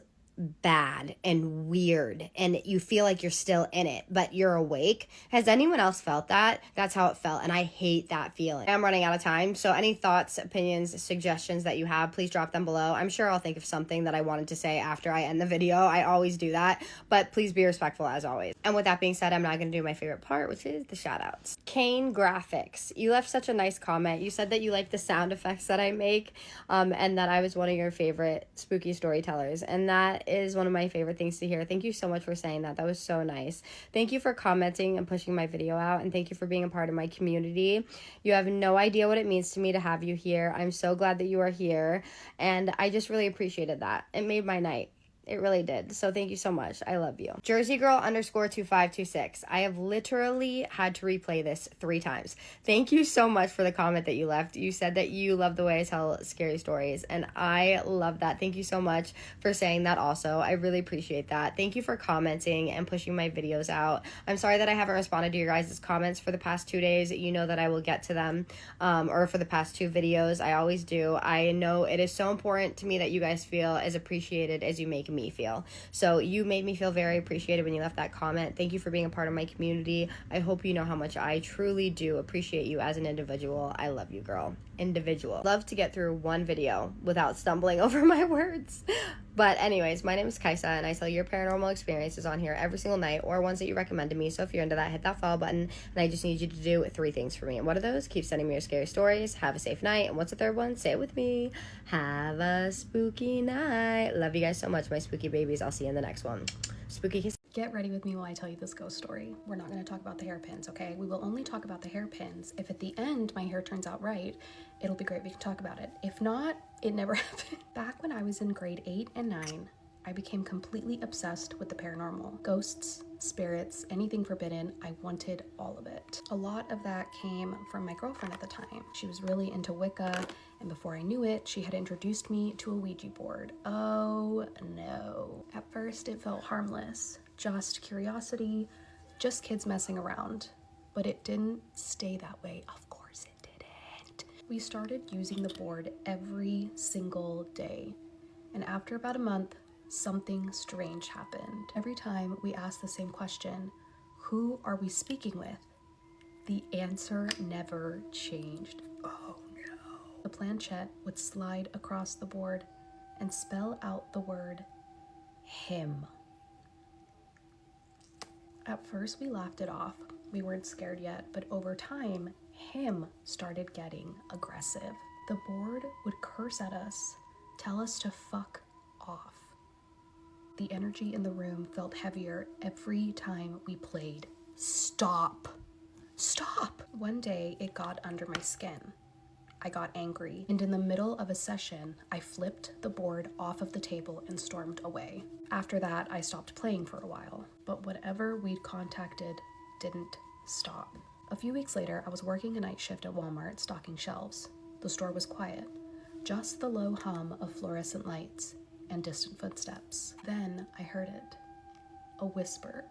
bad and weird and you feel like you're still in it but you're awake. Has anyone else felt that? That's how it felt, and I hate that feeling. I'm running out of time, so any thoughts, opinions, suggestions that you have, please drop them below. I'm sure I'll think of something that I wanted to say after I end the video. I always do that, but please be respectful as always. And with that being said, I'm not going to do my favorite part, which is the shout outs. Kane Graphics, you left such a nice comment. You said that you like the sound effects that I make, and that I was one of your favorite spooky storytellers, and that is one of my favorite things to hear. Thank you so much for saying that. That was so nice. Thank you for commenting and pushing my video out, and thank you for being a part of my community. You have no idea what it means to me to have you here. I'm so glad that you are here, and I just really appreciated that. It made my night. It really did. So thank you so much. I love you. JerseyGirl_2526. I have literally had to replay this 3 times. Thank you so much for the comment that you left. You said that you love the way I tell scary stories, and I love that. Thank you so much for saying that also. I really appreciate that. Thank you for commenting and pushing my videos out. I'm sorry that I haven't responded to your guys' comments for the past 2 days. You know that I will get to them, or for the past 2 videos. I always do. I know it is so important to me that you guys feel as appreciated as you make me feel. So you made me feel very appreciated when you left that comment. Thank you for being a part of my community. I hope you know how much I truly do appreciate you as an individual. I love you, girl. Individual. Love to get through one video without stumbling over my words. But anyways, my name is Kaisa, and I tell your paranormal experiences on here every single night, or ones that you recommend to me. So if you're into that, hit that follow button, and I just need you to do 3 things for me. And what are those? Keep sending me your scary stories. Have a safe night. And what's the third one? Say it with me. Have a spooky night. Love you guys so much, my spooky babies. I'll see you in the next one. Spooky kiss. Get ready with me while I tell you this ghost story. We're not going to talk about the hairpins, okay? We will only talk about the hairpins. If at the end my hair turns out right, it'll be great. We can talk about it. If not, it never happened. Back when I was in grade 8 and 9, I became completely obsessed with the paranormal. Ghosts, spirits, anything forbidden, I wanted all of it. A lot of that came from my girlfriend at the time. She was really into Wicca, and before I knew it, she had introduced me to a Ouija board. Oh no. At first it felt harmless, just curiosity, just kids messing around. But it didn't stay that way. Of course it didn't. We started using the board every single day. And after about a month, something strange happened. Every time we asked the same question, who are we speaking with? The answer never changed. Oh no. The planchette would slide across the board and spell out the word him. At first we laughed it off. We weren't scared yet, but over time, him started getting aggressive. The board would curse at us, tell us to fuck off. The energy in the room felt heavier every time we played. Stop. Stop. One day it got under my skin. I got angry, and in the middle of a session, I flipped the board off of the table and stormed away. After that, I stopped playing for a while, but whatever we'd contacted didn't stop. A few weeks later, I was working a night shift at Walmart stocking shelves. The store was quiet, just the low hum of fluorescent lights and distant footsteps. Then I heard it. A whisper.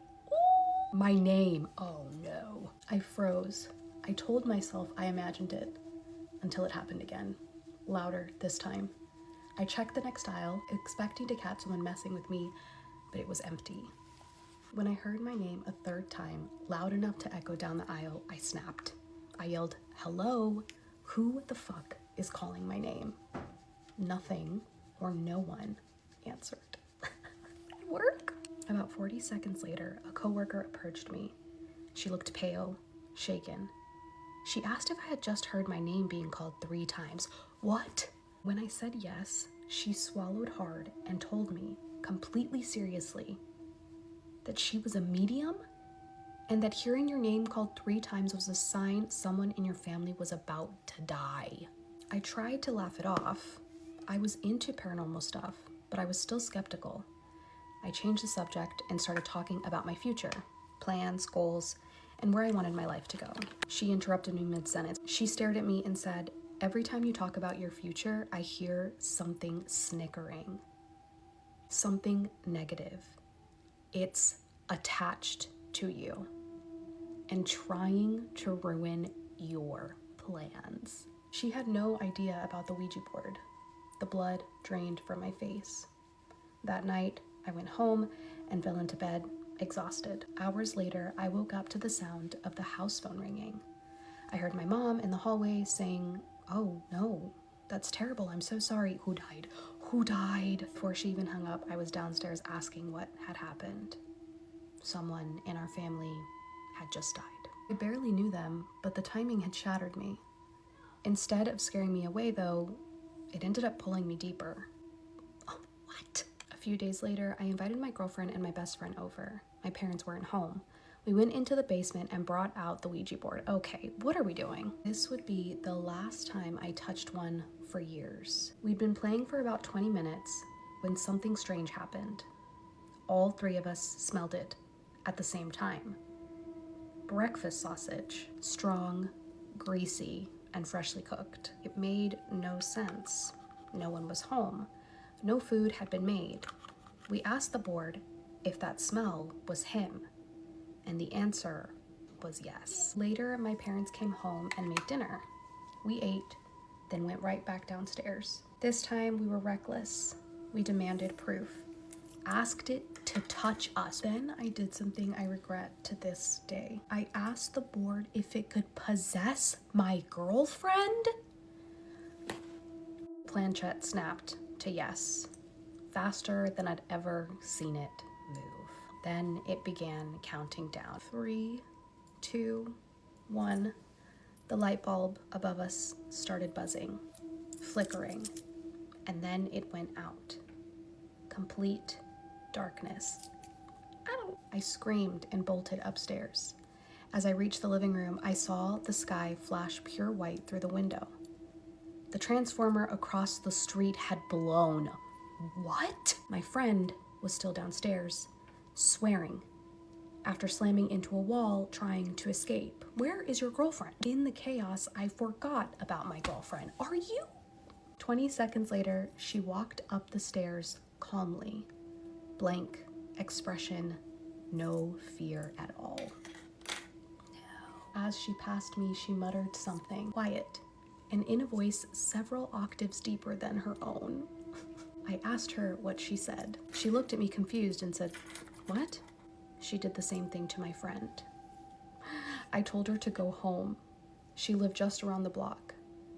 My name. Oh no. I froze. I told myself I imagined it until it happened again. Louder this time. I checked the next aisle, expecting to catch someone messing with me, but it was empty. When I heard my name a third time, loud enough to echo down the aisle, I snapped. I yelled, "Hello? Who the fuck is calling my name?" Nothing or no one answered. Work? About 40 seconds later, a coworker approached me. She looked pale, shaken. She asked if I had just heard my name being called 3 times. What? When I said yes, she swallowed hard and told me, completely seriously, that she was a medium and that hearing your name called 3 times was a sign someone in your family was about to die. I tried to laugh it off. I was into paranormal stuff, but I was still skeptical. I changed the subject and started talking about my future, plans, goals, and where I wanted my life to go. She interrupted me mid-sentence. She stared at me and said, "Every time you talk about your future, I hear something snickering. Something negative. It's attached to you and trying to ruin your plans." She had no idea about the Ouija board. The blood drained from my face. That night, I went home and fell into bed, exhausted. Hours later, I woke up to the sound of the house phone ringing. I heard my mom in the hallway saying, "Oh no, that's terrible, I'm so sorry. Who died? Who died?" Before she even hung up, I was downstairs asking what had happened. Someone in our family had just died. I barely knew them, but the timing had shattered me. Instead of scaring me away, though, it ended up pulling me deeper. Oh, what? A few days later, I invited my girlfriend and my best friend over. My parents weren't home. We went into the basement and brought out the Ouija board. Okay, what are we doing? This would be the last time I touched one for years. We'd been playing for about 20 minutes when something strange happened. All 3 of us smelled it at the same time. Breakfast sausage, strong, greasy, and freshly cooked. It made no sense. No one was home. No food had been made. We asked the board if that smell was him, and the answer was yes. Later, my parents came home and made dinner. We ate, then went right back downstairs. This time, we were reckless. We demanded proof. Asked it to touch us. Then I did something I regret to this day. I asked the board if it could possess my girlfriend. Planchette snapped to yes, faster than I'd ever seen it move. Then it began counting down. 3, 2, 1. The light bulb above us started buzzing, flickering, and then it went out. Complete darkness. I screamed and bolted upstairs. As I reached the living room, I saw the sky flash pure white through the window. The transformer across the street had blown. What? My friend was still downstairs, swearing, after slamming into a wall trying to escape. Where is your girlfriend? In the chaos, I forgot about my girlfriend. Are you? 20 seconds later, she walked up the stairs calmly. Blank expression, no fear at all. As she passed me, she muttered something quiet and in a voice several octaves deeper than her own. I asked her what she said. She looked at me confused and said, "What?" She did the same thing to my friend. I told her to go home. She lived just around the block.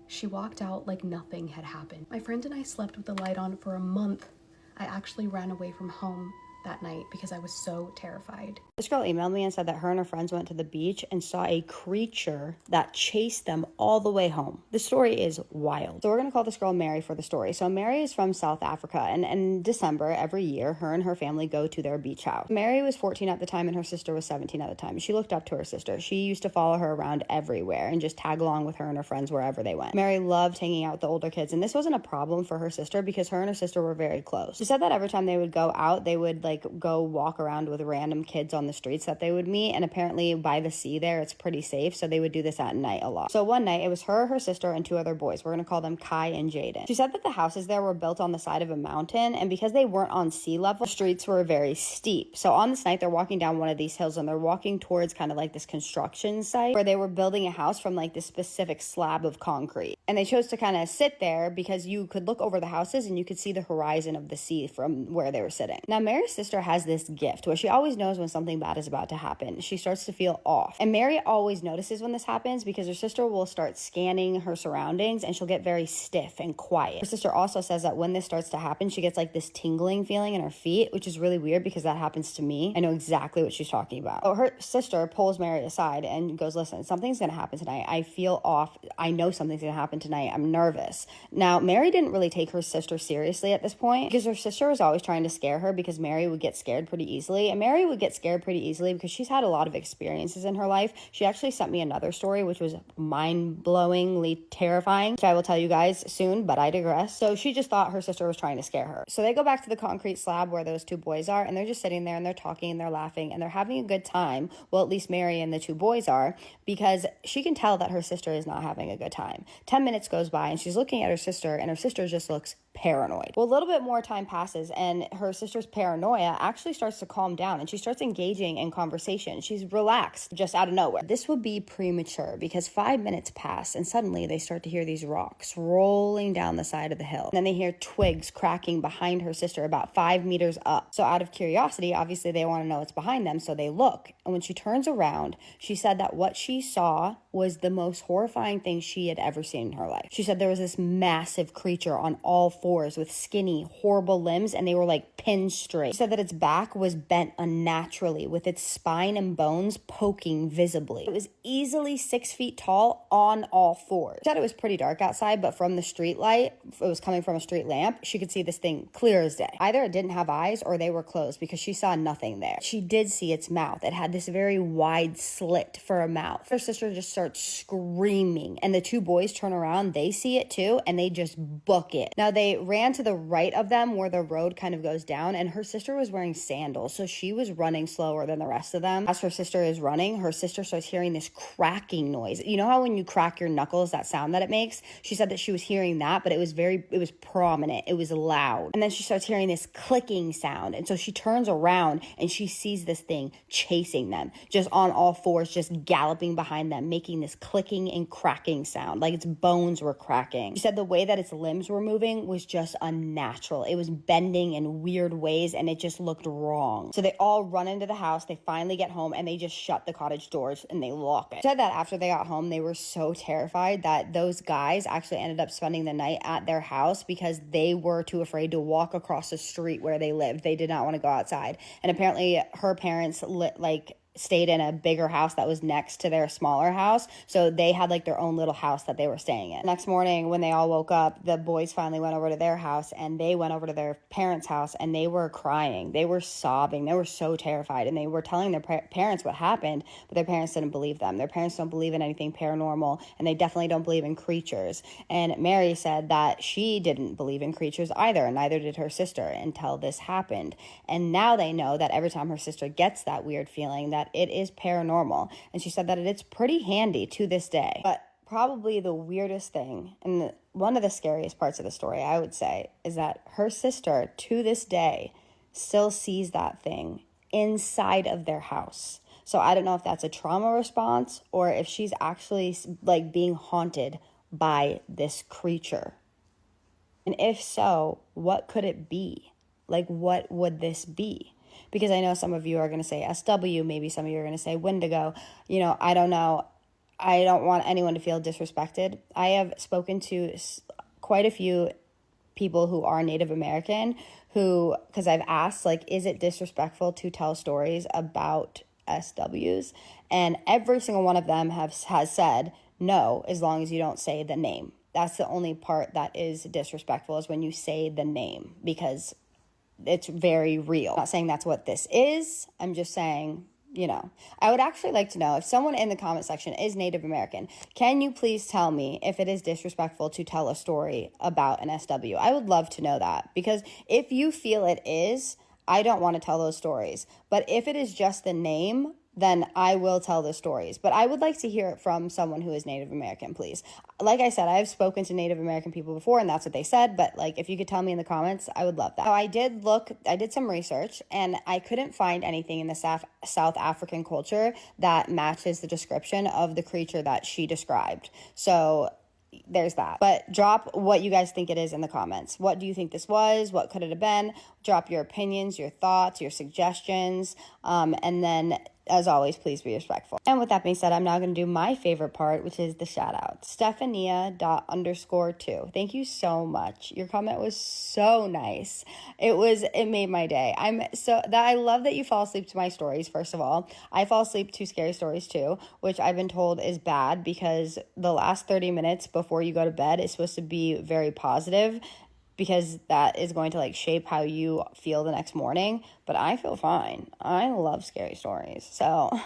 She walked out like nothing had happened. My friend and I slept with the light on for a month. I actually ran away from home that night because I was so terrified. This girl emailed me and said that her and her friends went to the beach and saw a creature that chased them all the way home. The story is wild. So we're gonna call this girl Mary for the story. So Mary is from South Africa, and in December every year, her and her family go to their beach house. Mary was 14 at the time and her sister was 17 at the time. She looked up to her sister. She used to follow her around everywhere and just tag along with her and her friends wherever they went. Mary loved hanging out with the older kids, and this wasn't a problem for her sister because her and her sister were very close. She said that every time they would go out, they would go walk around with random kids on the streets that they would meet, and apparently by the sea there it's pretty safe, so they would do this at night a lot. So one night it was her sister and two other boys. We're gonna call them Kai and Jaden. She said that the houses there were built on the side of a mountain, and because they weren't on sea level, the streets were very steep. So on this night they're walking down one of these hills and they're walking towards kind of like this construction site where they were building a house from like this specific slab of concrete, and they chose to kind of sit there because you could look over the houses and you could see the horizon of the sea from where they were sitting. Now Mary's sister has this gift where she always knows when something bad is about to happen. She starts to feel off, and Mary always notices when this happens because her sister will start scanning her surroundings and she'll get very stiff and quiet. Her sister also says that when this starts to happen, she gets like this tingling feeling in her feet, which is really weird because that happens to me. I know exactly what she's talking about. So her sister pulls Mary aside and goes, "Listen, something's gonna happen tonight. I feel off. I know something's gonna happen tonight. I'm nervous." Now Mary didn't really take her sister seriously at this point because her sister was always trying to scare her because Mary would get scared pretty easily, and Mary would get scared pretty easily because she's had a lot of experiences in her life. She actually sent me another story which was mind-blowingly terrifying, which I will tell you guys soon, but I digress. So she just thought her sister was trying to scare her. So they go back to the concrete slab where those two boys are, and they're just sitting there and they're talking and they're laughing and they're having a good time. Well, at least Mary and the two boys are, because she can tell that her sister is not having a good time. 10 minutes goes by and she's looking at her sister, and her sister just looks paranoid. Well, a little bit more time passes and her sister's paranoia actually starts to calm down and she starts engaging in conversation. She's relaxed just out of nowhere. This would be premature because 5 minutes pass and suddenly they start to hear these rocks rolling down the side of the hill. And then they hear twigs cracking behind her sister about 5 meters up. So out of curiosity, obviously they want to know what's behind them, so they look. And when she turns around, she said that what she saw was the most horrifying thing she had ever seen in her life. She said there was this massive creature on all fours with skinny, horrible limbs, and they were like pinned straight. She said that its back was bent unnaturally with its spine and bones poking visibly. It was easily 6 feet tall on all fours. She said it was pretty dark outside, but from the street light, it was coming from a street lamp, she could see this thing clear as day. Either it didn't have eyes or they were closed because she saw nothing there. She did see its mouth. It had this very wide slit for a mouth. Her sister just starts screaming, and the two boys turn around. They see it too, and they just book it. Now they ran to the right of them where the road kind of goes down, and her sister was wearing sandals, so she was running slower than the rest of them. As her sister is running, her sister starts hearing this cracking noise. You know how when you crack your knuckles, that sound that it makes? She said that she was hearing that, but it was prominent. It was loud. And then she starts hearing this clicking sound, and so she turns around and she sees this thing chasing them, just on all fours, just galloping behind them, making this clicking and cracking sound, like its bones were cracking. She said the way that its limbs were moving was just unnatural. It was bending in weird ways, and it just looked wrong. So they all run into the house. They finally get home, and they just shut the cottage doors and they lock it. She said that after they got home, they were so terrified that those guys actually ended up spending the night at their house because they were too afraid to walk across the street where they lived. They did not want to go outside. And apparently her parents stayed in a bigger house that was next to their smaller house. So they had like their own little house that they were staying in. Next morning, when they all woke up, the boys finally went over to their house and they went over to their parents' house and they were crying. They were sobbing. They were so terrified and they were telling their parents what happened, but their parents didn't believe them. Their parents don't believe in anything paranormal and they definitely don't believe in creatures. And Mary said that she didn't believe in creatures either, and neither did her sister until this happened. And now they know that every time her sister gets that weird feeling, that it is paranormal. And she said that it's pretty handy to this day. But probably the weirdest thing, and one of the scariest parts of the story, I would say, is that her sister to this day still sees that thing inside of their house. So I don't know if that's a trauma response or if she's actually like being haunted by this creature. And if so, what could it be? Like, what would this be? Because I know some of you are going to say SW, maybe some of you are going to say Wendigo. You know, I don't know. I don't want anyone to feel disrespected. I have spoken to quite a few people who are Native American who, because I've asked, like, is it disrespectful to tell stories about SWs? And every single one of them has said no, as long as you don't say the name. That's the only part that is disrespectful, is when you say the name, because it's very real. I'm not saying that's what this is. I'm just saying, you know, I would actually like to know if someone in the comment section is Native American. Can you please tell me if it is disrespectful to tell a story about an SW? I would love to know that, because if you feel it is, I don't want to tell those stories. But if it is just the name, then I will tell the stories. But I would like to hear it from someone who is Native American, please. Like I said, I've spoken to Native American people before, and that's what they said. But like, if you could tell me in the comments, I would love that. So I did some research, and I couldn't find anything in the South African culture that matches the description of the creature that she described. So there's that. But drop what you guys think it is in the comments. What do you think this was? What could it have been? Drop your opinions, your thoughts, your suggestions, and then, as always, please be respectful. And with that being said, I'm now going to do my favorite part, which is the shout out. Stephania._2. Thank you so much. Your comment was so nice. It made my day. I love that you fall asleep to my stories, first of all. I fall asleep to scary stories too, which I've been told is bad because the last 30 minutes before you go to bed is supposed to be very positive, because that is going to like shape how you feel the next morning. But I feel fine. I love scary stories. So,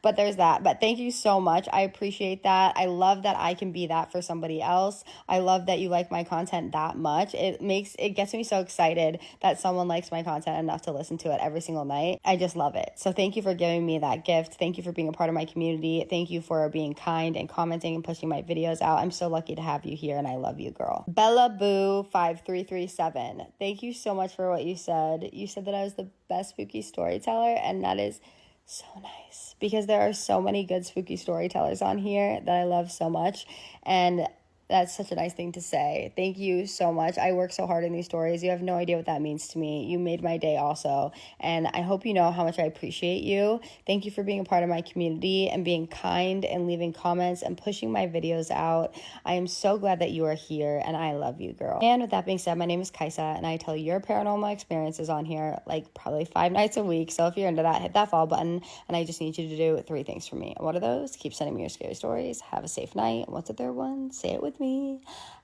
but there's that. But thank you so much. I appreciate that. I love that I can be that for somebody else. I love that you like my content that much. It gets me so excited that someone likes my content enough to listen to it every single night. I just love it. So thank you for giving me that gift. Thank you for being a part of my community. Thank you for being kind and commenting and pushing my videos out. I'm so lucky to have you here, and I love you, girl. Bella Boo 5337. Thank you so much for what you said. You said that I was the best spooky storyteller, and that is so nice, because there are so many good spooky storytellers on here that I love so much, and that's such a nice thing to say. Thank you so much. I work so hard in these stories. You have no idea what that means to me. You made my day also, and I hope you know how much I appreciate you. Thank you for being a part of my community and being kind and leaving comments and pushing my videos out. I am so glad that you are here, and I love you, girl. And with that being said, my name is Kaisa, and I tell your paranormal experiences on here like probably 5 nights a week. So if you're into that, hit that follow button, and I just need you to do 3 things for me. What are those? Keep sending me your scary stories. Have a safe night. What's the third one? Say it with me.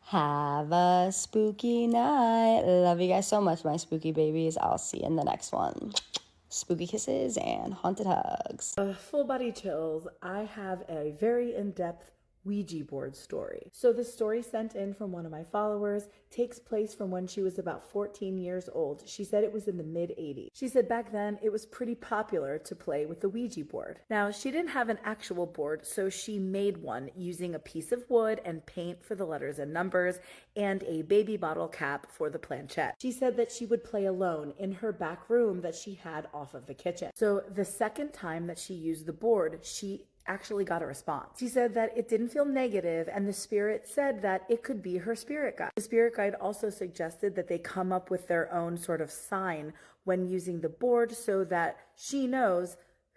Have a spooky night. Love you guys so much, my spooky babies. I'll see you in the next one. Spooky kisses and haunted hugs. Full body chills. I have a very in-depth Ouija board story. So the story sent in from one of my followers takes place from when she was about 14 years old. She said it was in the mid-80s. She said back then it was pretty popular to play with the Ouija board. Now, she didn't have an actual board, so she made one using a piece of wood and paint for the letters and numbers and a baby bottle cap for the planchette. She said that she would play alone in her back room that she had off of the kitchen. So the second time that she used the board, she actually got a response. She said that it didn't feel negative, and the spirit said that it could be her spirit guide. The spirit guide also suggested that they come up with their own sort of sign when using the board so that she knows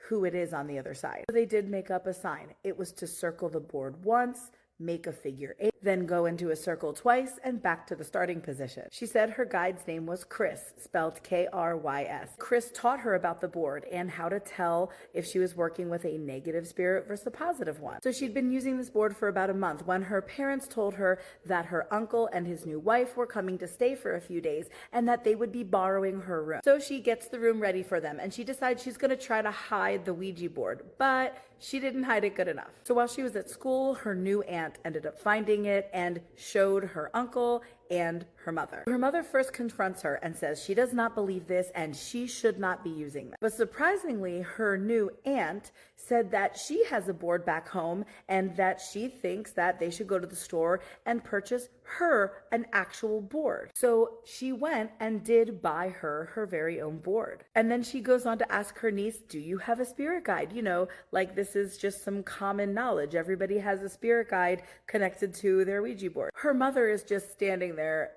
who it is on the other side. So they did make up a sign. It was to circle the board once, make a figure 8, then go into a circle twice and back to the starting position. She said her guide's name was Chris, spelled Krys. Chris taught her about the board and how to tell if she was working with a negative spirit versus a positive one. So she'd been using this board for about a month when her parents told her that her uncle and his new wife were coming to stay for a few days and that they would be borrowing her room. So she gets the room ready for them and she decides she's going to try to hide the Ouija board, but she didn't hide it good enough. So while she was at school, her new aunt ended up finding it and showed her uncle and her mother. Her mother first confronts her and says she does not believe this and she should not be using them. But surprisingly, her new aunt said that she has a board back home and that she thinks that they should go to the store and purchase her an actual board. So she went and did buy her very own board. And then she goes on to ask her niece, do you have a spirit guide? You know, like this is just some common knowledge. Everybody has a spirit guide connected to their Ouija board. Her mother is just standing there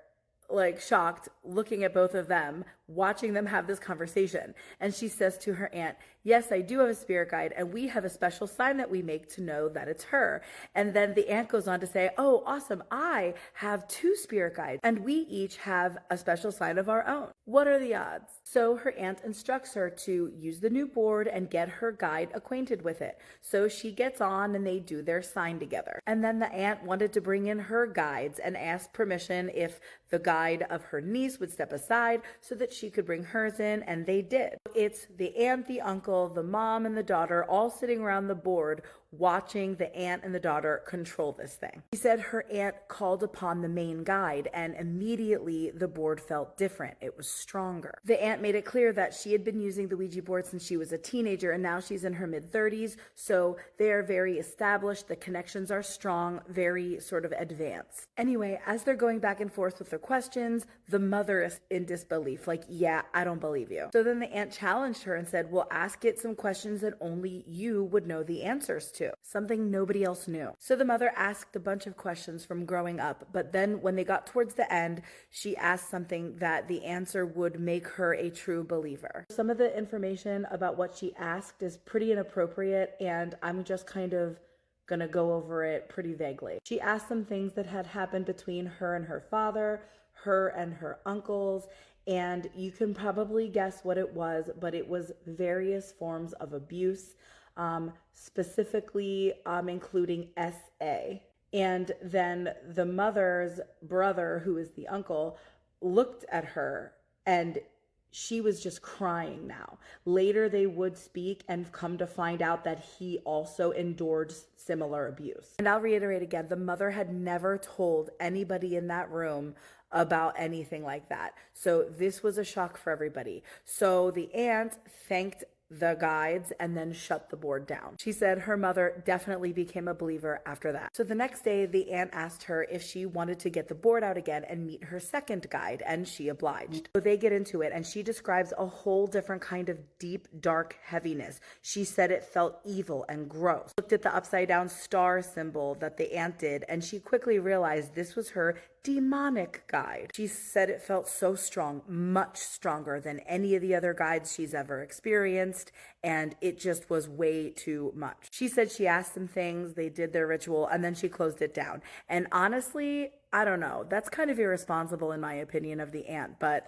like shocked, looking at both of them, watching them have this conversation. And she says to her aunt, yes, I do have a spirit guide and we have a special sign that we make to know that it's her. And then the aunt goes on to say, oh, awesome. I have 2 spirit guides and we each have a special sign of our own. What are the odds? So her aunt instructs her to use the new board and get her guide acquainted with it. So she gets on and they do their sign together. And then the aunt wanted to bring in her guides and asked permission if the guide of her niece would step aside so that she could bring hers in, and they did. It's the aunt, the uncle, the mom, and the daughter all sitting around the board watching the aunt and the daughter control this thing. She said her aunt called upon the main guide and immediately the board felt different. It was stronger. The aunt made it clear that she had been using the Ouija board since she was a teenager and now she's in her mid-30s, so they are very established. The connections are strong, very sort of advanced. Anyway, as they're going back and forth with their questions, the mother is in disbelief, like, yeah, I don't believe you. So then the aunt challenged her and said, well, ask it some questions that only you would know the answers to. Something nobody else knew. So the mother asked a bunch of questions from growing up, but then when they got towards the end, she asked something that the answer would make her a true believer. Some of the information about what she asked is pretty inappropriate, and I'm just kind of gonna go over it pretty vaguely. She asked some things that had happened between her and her father, her and her uncles, and you can probably guess what it was, but it was various forms of abuse. Specifically including SA. And then the mother's brother, who is the uncle, looked at her and she was just crying now. Later they would speak and come to find out that he also endured similar abuse. And I'll reiterate again, the mother had never told anybody in that room about anything like that. So this was a shock for everybody. So the aunt thanked the guides and then shut the board down. She said her mother definitely became a believer after that. So the next day, the aunt asked her if she wanted to get the board out again and meet her second guide, and she obliged. So they get into it, and she describes a whole different kind of deep, dark heaviness. She said it felt evil and gross. Looked at the upside down star symbol that the aunt did, and she quickly realized this was her demonic guide. She said it felt so strong, much stronger than any of the other guides she's ever experienced, and it just was way too much. She said she asked them things, they did their ritual, and then she closed it down. And honestly, I don't know, that's kind of irresponsible in my opinion of the aunt, but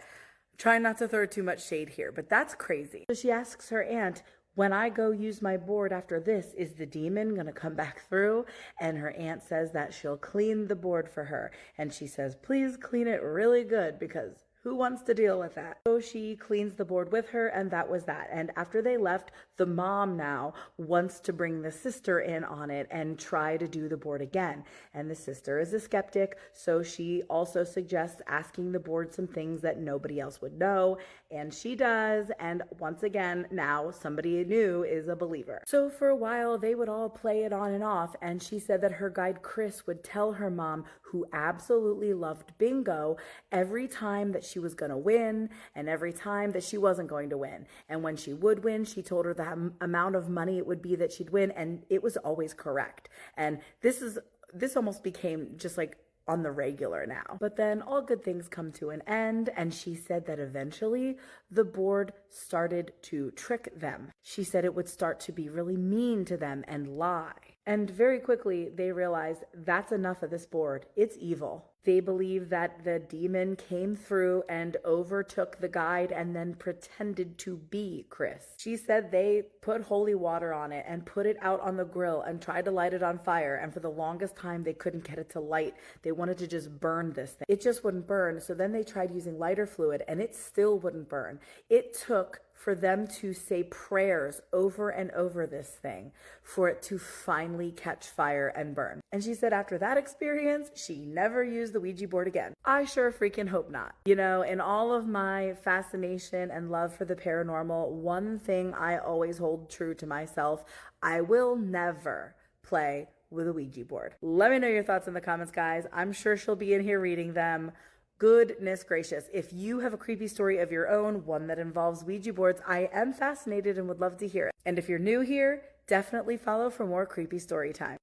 try not to throw too much shade here, but that's crazy. So she asks her aunt, when I go use my board after this, is the demon going to come back through? And her aunt says that she'll clean the board for her. And she says, please clean it really good because who wants to deal with that? So she cleans the board with her, and that was that. And after they left, the mom now wants to bring the sister in on it and try to do the board again. And the sister is a skeptic, so she also suggests asking the board some things that nobody else would know. And she does. And once again, now somebody new is a believer. So for a while, they would all play it on and off. And she said that her guide, Chris, would tell her mom, who absolutely loved bingo, every time that she was going to win and every time that she wasn't going to win. And when she would win, she told her the amount of money it would be that she'd win, and it was always correct. And this almost became just like on the regular now. But then all good things come to an end, and she said that eventually the board started to trick them. She said it would start to be really mean to them and lie. And very quickly, they realized that's enough of this board. It's evil. They believe that the demon came through and overtook the guide and then pretended to be Chris. She said they put holy water on it and put it out on the grill and tried to light it on fire. And for the longest time, they couldn't get it to light. They wanted to just burn this thing. It just wouldn't burn. So then they tried using lighter fluid and it still wouldn't burn. It took for them to say prayers over and over this thing for it to finally catch fire and burn. And she said after that experience, she never used the Ouija board again. I sure freaking hope not. You know, in all of my fascination and love for the paranormal, one thing I always hold true to myself, I will never play with a Ouija board. Let me know your thoughts in the comments, guys. I'm sure she'll be in here reading them. Goodness gracious. If you have a creepy story of your own, one that involves Ouija boards, I am fascinated and would love to hear it. And if you're new here, definitely follow for more creepy story time.